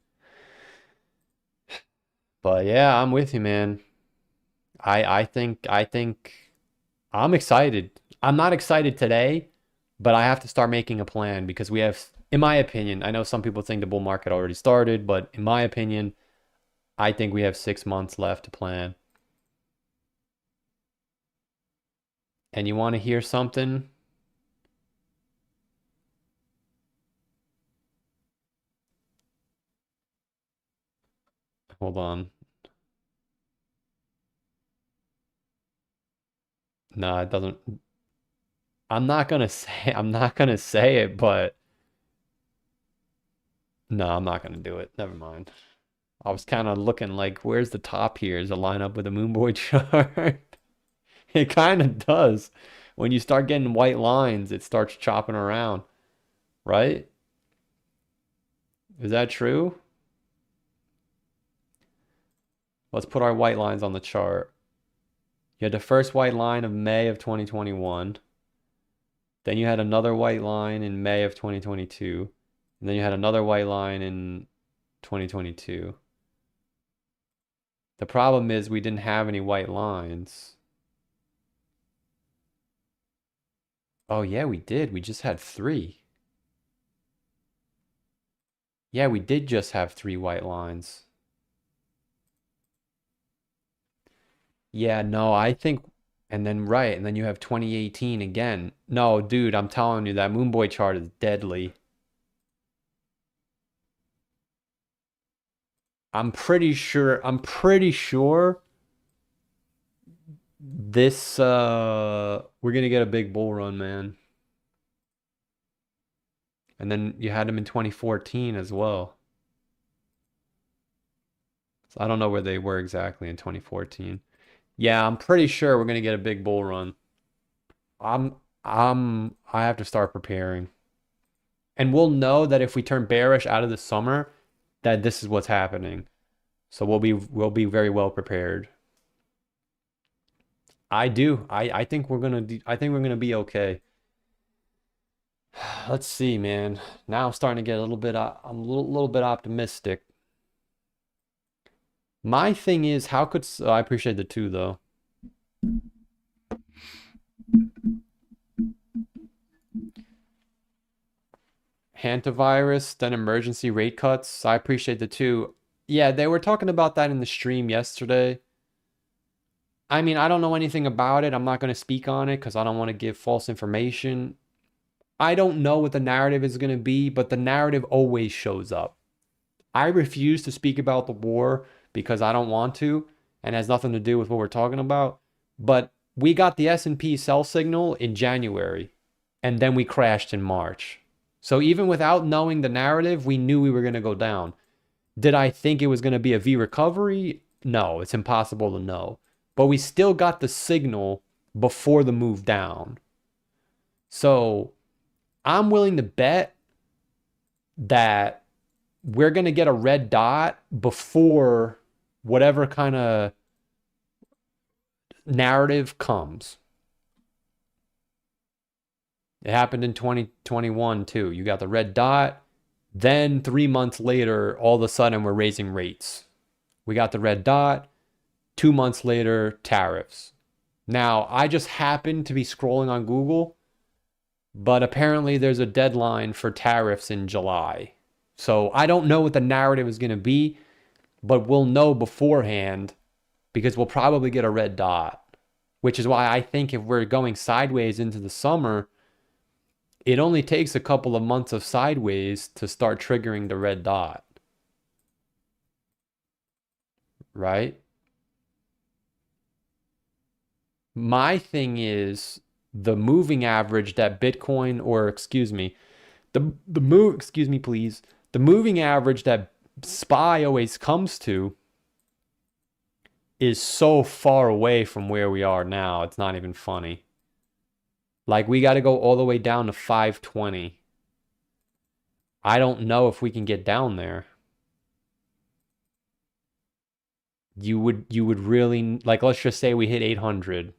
But yeah, I'm with you, man. I think I'm excited. I'm not excited today, but I have to start making a plan because we have, in my opinion, I know some people think the bull market already started, but in my opinion, I think we have 6 months left to plan. And you want to hear something? Hold on. No, it doesn't. I'm not gonna say it, but no, I'm not gonna do it. Never mind. I was kind of looking like, where's the top here? Does it line up with the Moon Boy chart? It kind of does. When you start getting white lines, it starts chopping around, right? Is that true? Let's put our white lines on the chart. You had the first white line of May of 2021. Then you had another white line in May of 2022. And then you had another white line in 2022. The problem is we didn't have any white lines. Oh yeah, we did. We just had 3. Yeah, we did just have 3 white lines. Yeah, no, I think, and then right, and then you have 2018 again. No, dude, I'm telling you, that Moon Boy chart is deadly. I'm pretty sure this we're gonna get a big bull run, man. And then you had them in 2014 as well. So I don't know where they were exactly in 2014. Yeah, I'm pretty sure we're gonna get a big bull run. I have to start preparing. And we'll know that if we turn bearish out of the summer, that this is what's happening. So we'll be very well prepared. I do. I think we're gonna be okay. Let's see, man. Now I'm starting to get a little bit I'm a little bit optimistic. My thing is, how could I appreciate the 2 though. Hantavirus, then emergency rate cuts. I appreciate the 2. Yeah, they were talking about that in the stream yesterday. I mean, I don't know anything about it. I'm not going to speak on it because I don't want to give false information. I don't know what the narrative is going to be, but the narrative always shows up. I refuse to speak about the war because I don't want to and has nothing to do with what we're talking about. But we got the S&P sell signal in January, and then we crashed in March. So even without knowing the narrative, we knew we were going to go down. Did I think it was going to be a V recovery? No, it's impossible to know. But we still got the signal before the move down. So I'm willing to bet that we're going to get a red dot before whatever kind of narrative comes. It happened in 2021 too. You got the red dot. Then 3 months later, all of a sudden we're raising rates. We got the red dot. 2 months later, tariffs. Now, I just happened to be scrolling on Google, but apparently there's a deadline for tariffs in July. So I don't know what the narrative is going to be, but we'll know beforehand because we'll probably get a red dot, which is why I think if we're going sideways into the summer, it only takes a couple of months of sideways to start triggering the red dot. Right? My thing is the moving average that Bitcoin, or excuse me, excuse me, please. The moving average that SPY always comes to is so far away from where we are now. It's not even funny. Like we got to go all the way down to 520. I don't know if we can get down there. You would really, like, let's just say we hit 800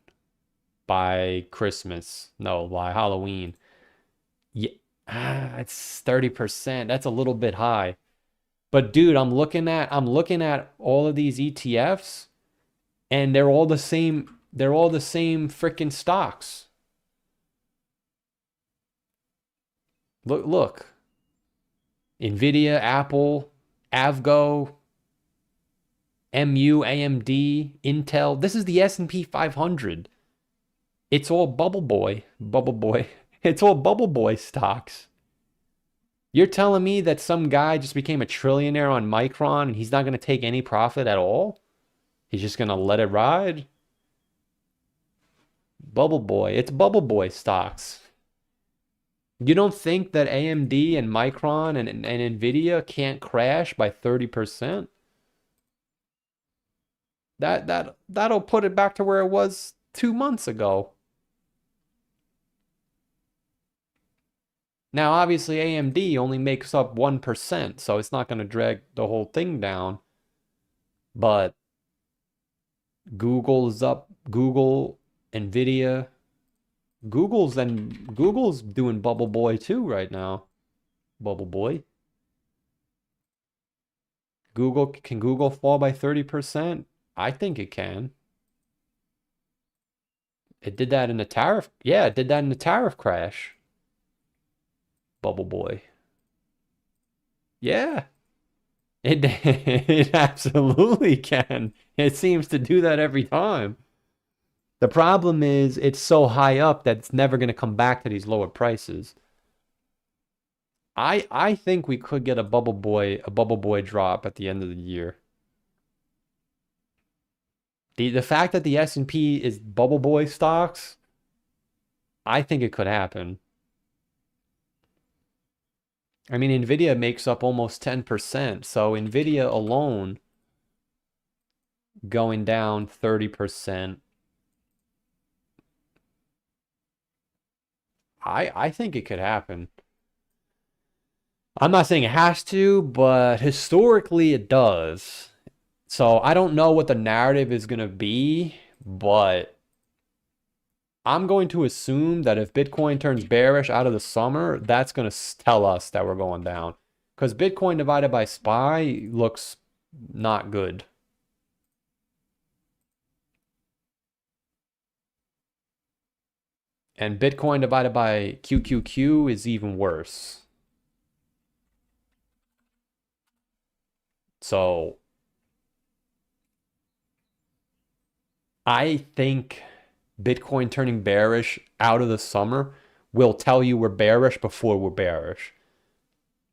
by Christmas. No, by Halloween. Yeah, it's 30%. That's a little bit high. But dude, I'm looking at all of these ETFs and they're all the same freaking stocks. Look. Nvidia, Apple, Avgo, MU, AMD, Intel. This is the S&P 500. It's all bubble boy. It's all bubble boy stocks. You're telling me that some guy just became a trillionaire on Micron and he's not going to take any profit at all? He's just going to let it ride? Bubble boy. It's bubble boy stocks. You don't think that AMD and Micron and Nvidia can't crash by 30%? That'll put it back to where it was 2 months ago. Now, obviously, AMD only makes up 1%, so it's not going to drag the whole thing down. But Google's up. Google, Nvidia. Google's doing bubble boy too right now. Bubble boy. Can Google fall by 30%? I think it can. It did that in the tariff. Yeah, it did that in the tariff crash. Bubble boy. Yeah. It absolutely can. It seems to do that every time. The problem is it's so high up that it's never going to come back to these lower prices. I think we could get a bubble boy drop at the end of the year. The fact that the S&P is bubble boy stocks, I think it could happen. I mean, Nvidia makes up almost 10%, so Nvidia alone going down 30%. I think it could happen. I'm not saying it has to, but historically it does. So I don't know what the narrative is going to be, but I'm going to assume that if Bitcoin turns bearish out of the summer, that's going to tell us that we're going down. Because Bitcoin divided by SPY looks not good. And Bitcoin divided by QQQ is even worse. So I think Bitcoin turning bearish out of the summer will tell you we're bearish before we're bearish.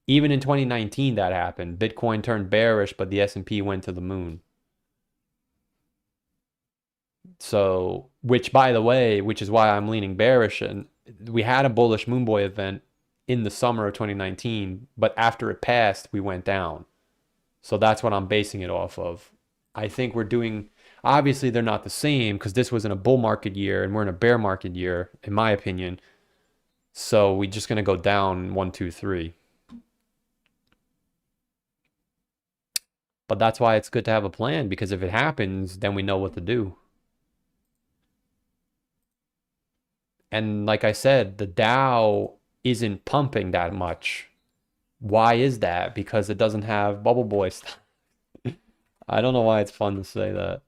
Even in 2019 that happened. Bitcoin turned bearish, but the S&P went to the moon. So, which by the way, which is why I'm leaning bearish. And we had a bullish Moonboy event in the summer of 2019, but after it passed, we went down. So that's what I'm basing it off of. I think we're doing, obviously they're not the same because this was in a bull market year and we're in a bear market year, in my opinion. So we're just going to go down 1, 2, 3. But that's why it's good to have a plan, because if it happens, then we know what to do. And like I said, the Dow isn't pumping that much. Why is that? Because it doesn't have bubble boy stuff. I don't know why it's fun to say that.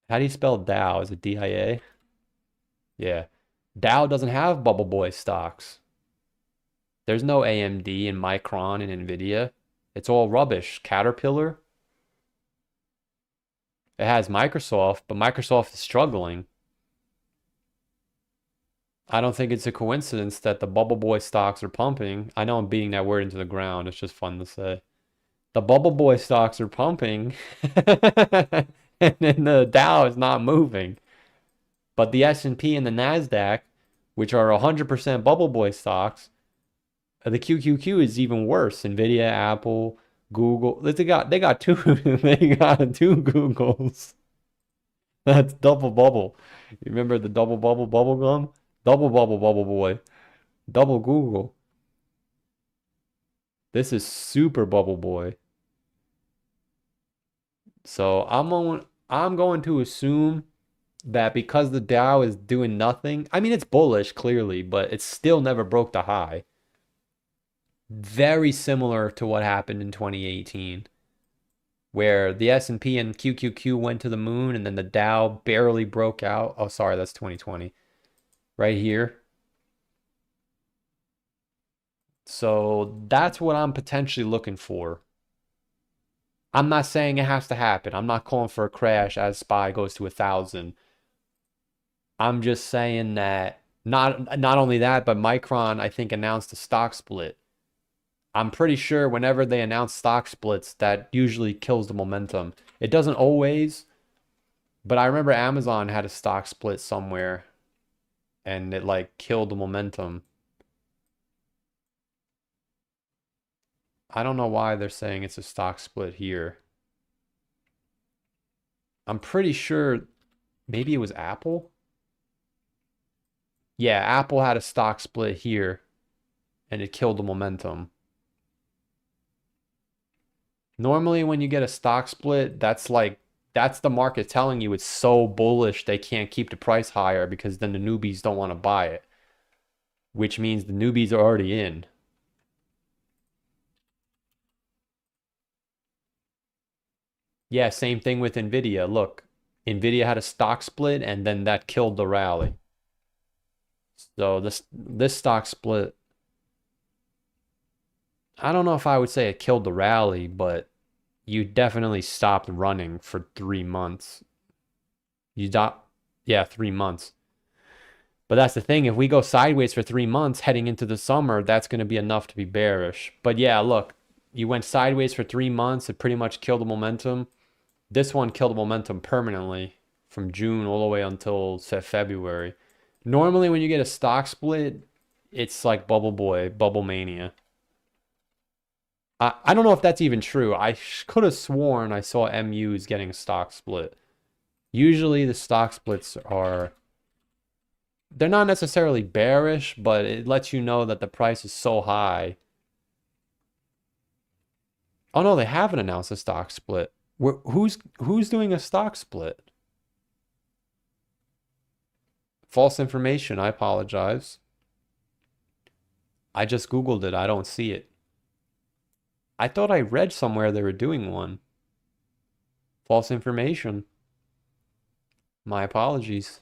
How do you spell Dow? Is it D-I-A? Yeah. Dow doesn't have bubble boy stocks. There's no AMD and Micron and Nvidia. It's all rubbish. Caterpillar. It has Microsoft, but Microsoft is struggling. I don't think it's a coincidence that the bubble boy stocks are pumping. I know I'm beating that word into the ground. It's just fun to say. The bubble boy stocks are pumping, and then the Dow is not moving. But the S&P and the NASDAQ, which are 100% bubble boy stocks, the QQQ is even worse. Nvidia, Apple, Google. They got two they got two Googles. That's double bubble. You remember the double bubble bubble gum? Double bubble bubble boy. Double Google. This is super bubble boy. So I'm going to assume that because the Dow is doing nothing, I mean it's bullish clearly, but it still never broke the high. Very similar to what happened in 2018, where the S&P and QQQ went to the moon and then the Dow barely broke out. Oh, sorry, that's 2020. Right here. So that's what I'm potentially looking for. I'm not saying it has to happen. I'm not calling for a crash as SPY goes to 1,000. I'm just saying that not only that, but Micron, I think, announced a stock split. I'm pretty sure whenever they announce stock splits, that usually kills the momentum. It doesn't always, but I remember Amazon had a stock split somewhere and it like killed the momentum. I don't know why they're saying it's a stock split here. I'm pretty sure maybe it was Apple. Yeah, Apple had a stock split here and it killed the momentum. Normally when you get a stock split, that's the market telling you it's so bullish they can't keep the price higher because then the newbies don't want to buy it, which means the newbies are already in. Yeah, same thing with Nvidia. Look, Nvidia had a stock split and then that killed the rally. So this stock split, I don't know if I would say it killed the rally, but you definitely stopped running for 3 months. Yeah, 3 months. But that's the thing. If we go sideways for 3 months heading into the summer, that's going to be enough to be bearish. But yeah, look, you went sideways for 3 months. It pretty much killed the momentum. This one killed the momentum permanently from June all the way until, say, February. Normally, when you get a stock split, it's like bubble boy, bubble mania. I don't know if that's even true. I could have sworn I saw MUs getting a stock split. Usually the stock splits they're not necessarily bearish, but it lets you know that the price is so high. Oh no, they haven't announced a stock split. Who's doing a stock split? False information, I apologize. I just Googled it, I don't see it. I thought I read somewhere they were doing one. False information. My apologies.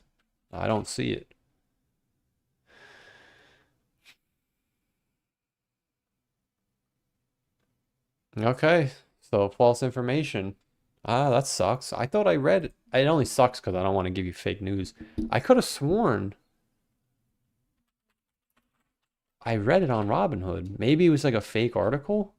I don't see it. Okay, so false information. Ah, that sucks. I thought I read it. It only sucks because I don't want to give you fake news. I could have sworn I read it on Robinhood. Maybe it was like a fake article?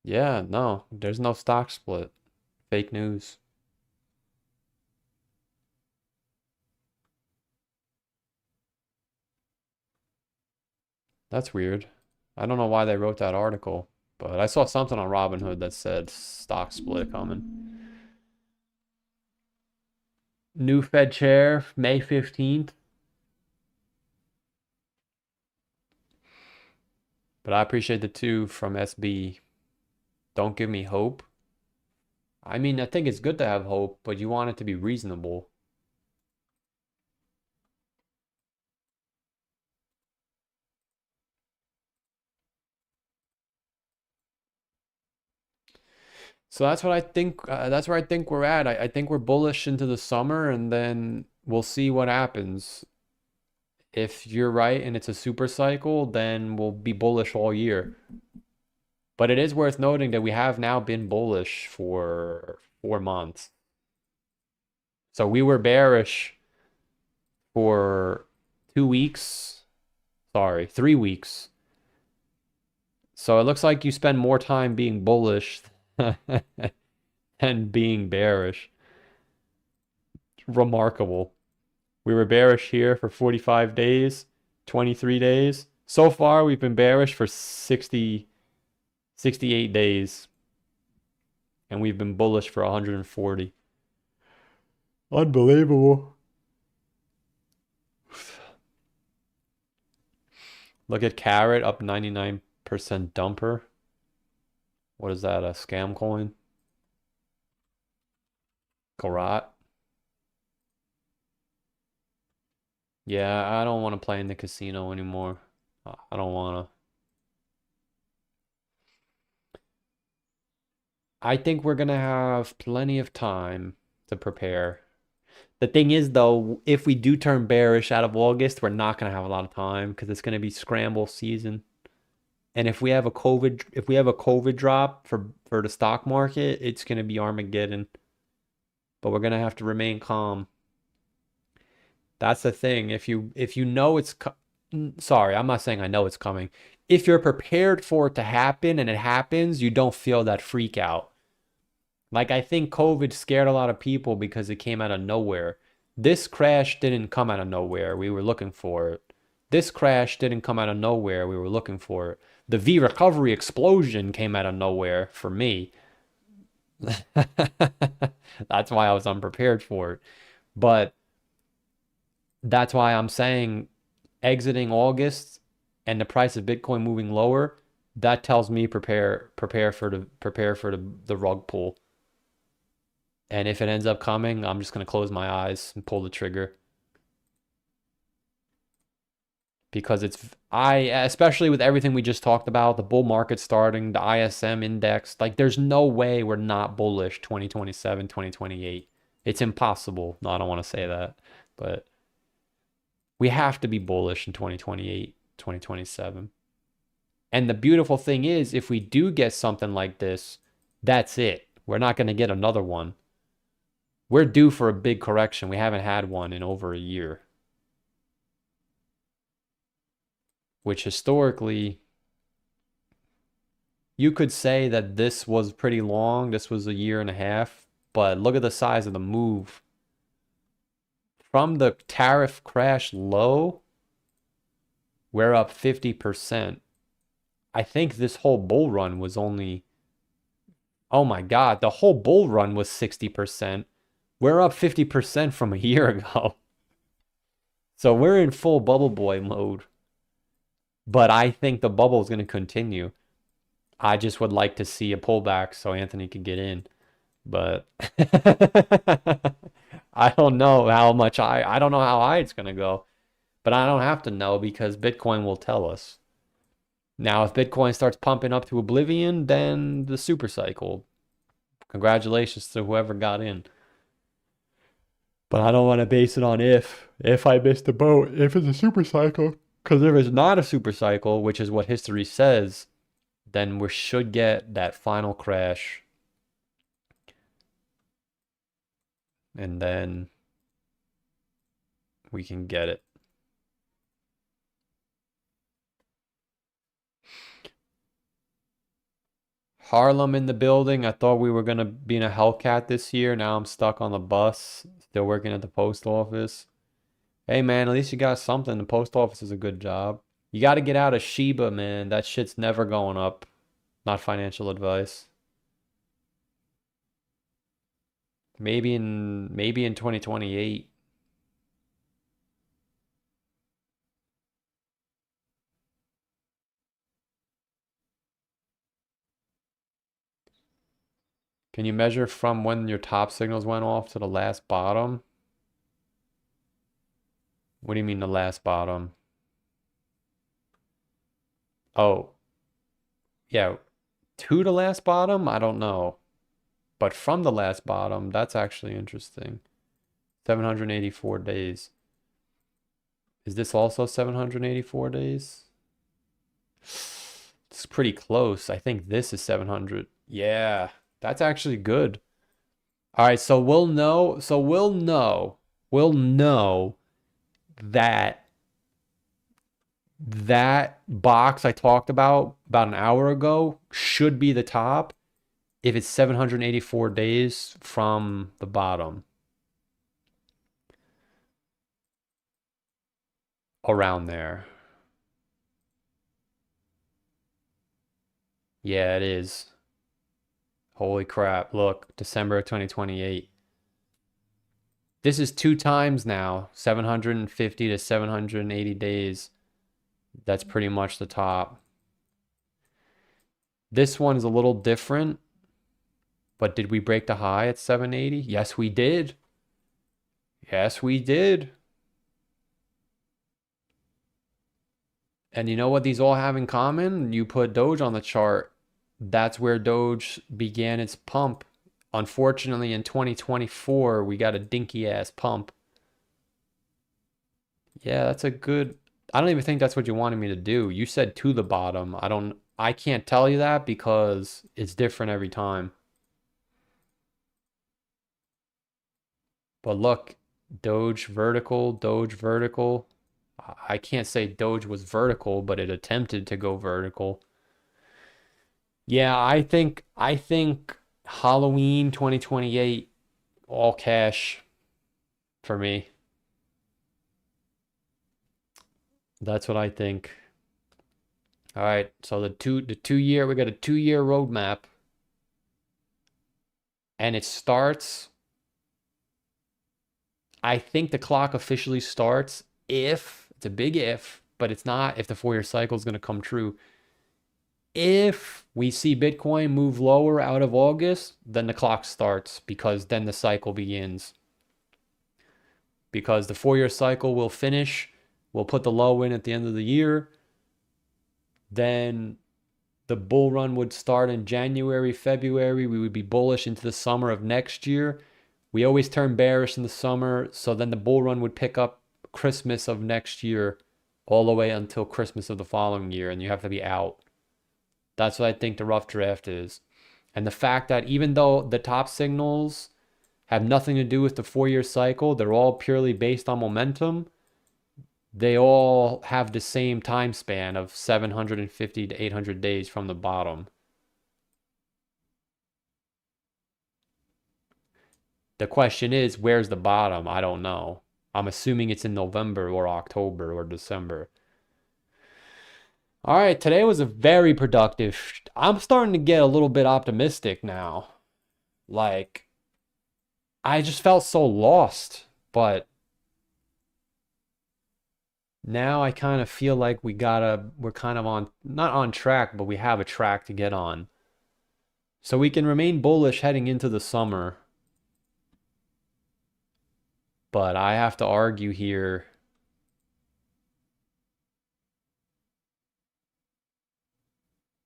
Yeah, no, there's no stock split. Fake news. That's weird. I don't know why they wrote that article, but I saw something on Robinhood that said stock split coming. New Fed chair, May 15th. But I appreciate the two from SB. Don't give me hope. I mean, I think it's good to have hope, but you want it to be reasonable. So that's what I think. That's where I think we're at. I think we're bullish into the summer, and then we'll see what happens. If you're right and it's a super cycle, then we'll be bullish all year. But it is worth noting that we have now been bullish for 4 months. So we were bearish for 2 weeks. Sorry, 3 weeks. So it looks like you spend more time being bullish than being bearish. Remarkable. We were bearish here for 45 days, 23 days. So far, we've been bearish for 68 days, and we've been bullish for 140. Unbelievable. Look at Carrot up 99% dumper. What is that, a scam coin? Karat. Yeah, I don't want to play in the casino anymore. I don't want to. I think we're going to have plenty of time to prepare. The thing is, though, if we do turn bearish out of August, we're not going to have a lot of time because it's going to be scramble season. And if we have a COVID drop for the stock market, it's going to be Armageddon. But we're going to have to remain calm. That's the thing. If you know sorry, I'm not saying I know it's coming. If you're prepared for it to happen and it happens, you don't feel that freak out. Like I think COVID scared a lot of people because it came out of nowhere. This crash didn't come out of nowhere. We were looking for it. This crash didn't come out of nowhere. We were looking for it. The V recovery explosion came out of nowhere for me. That's why I was unprepared for it. But that's why I'm saying exiting August and the price of Bitcoin moving lower, that tells me prepare for the rug pull. And if it ends up coming, I'm just gonna close my eyes and pull the trigger. Because especially with everything we just talked about, the bull market starting, the ISM index, like there's no way we're not bullish 2027, 2028. It's impossible. No, I don't want to say that, but we have to be bullish in 2028, 2027. And the beautiful thing is, if we do get something like this, that's it. We're not going to get another one. We're due for a big correction. We haven't had one in over a year. Which historically, you could say that this was pretty long. This was a year and a half. But look at the size of the move. From the tariff crash low, we're up 50%. I think this whole bull run was only, oh my God, the whole bull run was 60%. We're up 50% from a year ago. So we're in full bubble boy mode. But I think the bubble is going to continue. I just would like to see a pullback so Anthony can get in. But I don't know I don't know how high it's going to go. But I don't have to know because Bitcoin will tell us. Now, if Bitcoin starts pumping up to oblivion, then the super cycle. Congratulations to whoever got in. But I don't want to base it on if I missed the boat, if it's a super cycle. Because if it's not a super cycle, which is what history says, then we should get that final crash. And then we can get it. Harlem in the building. I thought we were gonna be in a Hellcat this year. Now I'm stuck on the bus, still working at the post office. Hey man, at least you got something. The post office is a good job. You got to get out of Shiba, man. That shit's never going up. Not financial advice. Maybe in 2028. Can you measure from when your top signals went off to the last bottom? What do you mean the last bottom? Oh, yeah. To the last bottom? I don't know. But from the last bottom, that's actually interesting. 784 days. Is this also 784 days? It's pretty close. I think this is 700. Yeah, that's actually good. All right, so we'll know that that box I talked about an hour ago should be the top if it's 784 days from the bottom. Around there. Yeah, it is. Holy crap. Look, December of 2028. This is 2 times now, 750 to 780 days. That's pretty much the top. This one is a little different, but did we break the high at 780? Yes, we did. Yes, we did. And you know what these all have in common? You put Doge on the chart. That's where Doge began its pump. Unfortunately, in 2024, we got a dinky ass pump. Yeah, that's a good. I don't even think that's what you wanted me to do. You said to the bottom. I can't tell you that because it's different every time. But look, Doge vertical, Doge vertical. I can't say Doge was vertical, but it attempted to go vertical. Yeah, I think Halloween 2028 all cash for me. That's what I think. All right, so the 2 year we got a 2 year roadmap and it starts. I think the clock officially starts if it's a big if, but it's not if the 4 year cycle is going to come true. If we see Bitcoin move lower out of August, then the clock starts because then the cycle begins. Because the 4 year cycle will finish, we'll put the low in at the end of the year. Then the bull run would start in January, February. We would be bullish into the summer of next year. We always turn bearish in the summer, so then the bull run would pick up Christmas of next year all the way until Christmas of the following year, and you have to be out. That's what I think the rough draft is. And the fact that even though the top signals have nothing to do with the 4 year cycle, they're all purely based on momentum, they all have the same time span of 750 to 800 days from the bottom. The question is, where's the bottom? I don't know. I'm assuming it's in November or October or December. All right, today was a very productive. I'm starting to get a little bit optimistic now. Like, I just felt so lost, but now I kind of feel like we're kind of on, not on track, but we have a track to get on. So we can remain bullish heading into the summer. But I have to argue here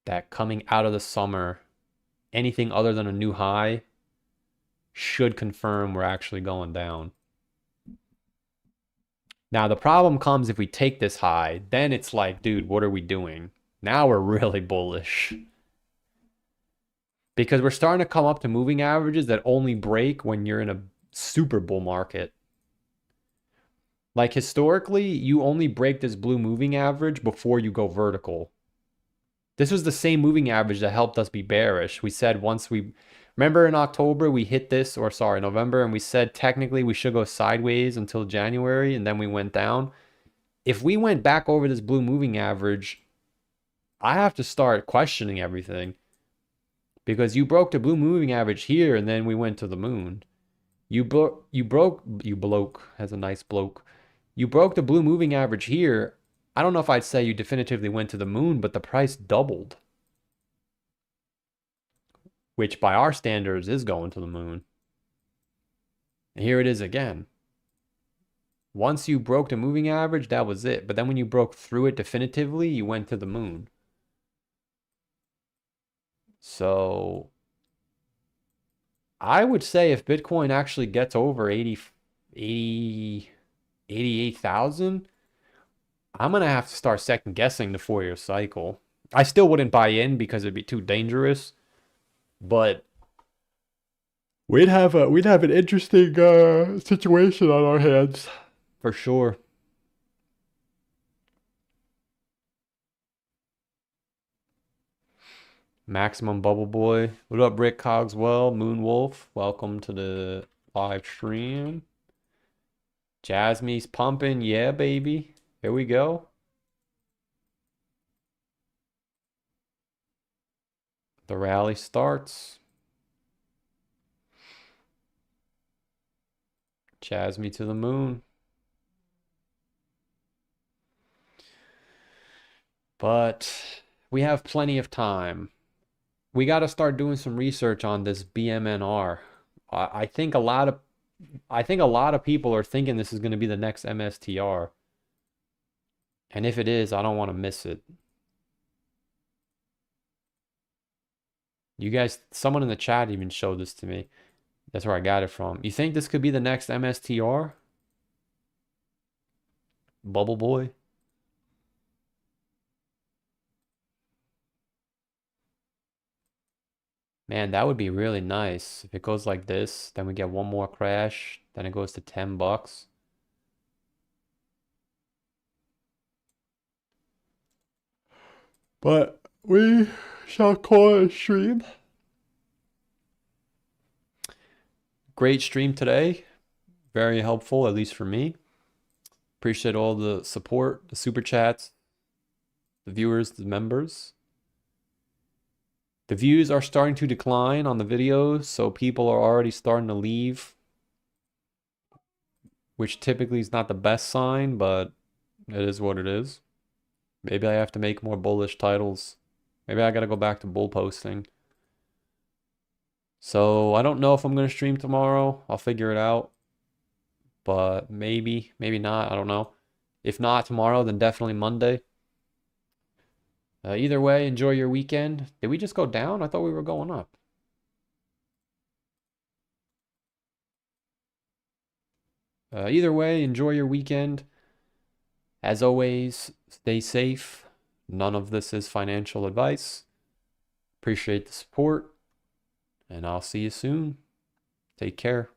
that coming out of the summer, anything other than a new high should confirm we're actually going down. Now, the problem comes if we take this high, then it's like, dude, what are we doing? Now we're really bullish. Because we're starting to come up to moving averages that only break when you're in a super bull market. Like historically, you only break this blue moving average before you go vertical. This was the same moving average that helped us be bearish. We said once we, remember in October we hit this, or sorry, November, and we said technically we should go sideways until January, and then we went down. If we went back over this blue moving average, I have to start questioning everything. Because you broke the blue moving average here, and then we went to the moon. You broke, has a nice bloke. You broke the blue moving average here. I don't know if I'd say you definitively went to the moon, but the price doubled. Which by our standards is going to the moon. And here it is again. Once you broke the moving average, that was it. But then when you broke through it definitively, you went to the moon. So I would say if Bitcoin actually gets over 88,000, I'm going to have to start second guessing the 4-year cycle. I still wouldn't buy in because it'd be too dangerous, but we'd have an interesting situation on our hands for sure. Maximum Bubble Boy. What up, Rick Cogswell? Moonwolf. Welcome to the live stream. Jasmy's pumping. Yeah, baby. Here we go. The rally starts. Jasmy to the moon. But we have plenty of time. We got to start doing some research on this BMNR. I think a lot of people are thinking this is going to be the next MSTR. And if it is, I don't want to miss it. You guys, someone in the chat even showed this to me. That's where I got it from. You think this could be the next MSTR? Bubble Boy? Man, that would be really nice. If it goes like this, then we get one more crash, then it goes to 10 bucks. But we shall call it a stream. Great stream today. Very helpful, at least for me. Appreciate all the support, the super chats, the viewers, the members. The views are starting to decline on the videos, so people are already starting to leave, which typically is not the best sign, but it is what it is. Maybe I have to make more bullish titles. Maybe I gotta go back to bull posting. So I don't know if I'm gonna stream tomorrow. I'll figure it out. But maybe, maybe not. I don't know. If not tomorrow, then definitely Monday. Either way, enjoy your weekend. Did we just go down? I thought we were going up. Either way, enjoy your weekend. As always, stay safe. None of this is financial advice. Appreciate the support, and I'll see you soon. Take care.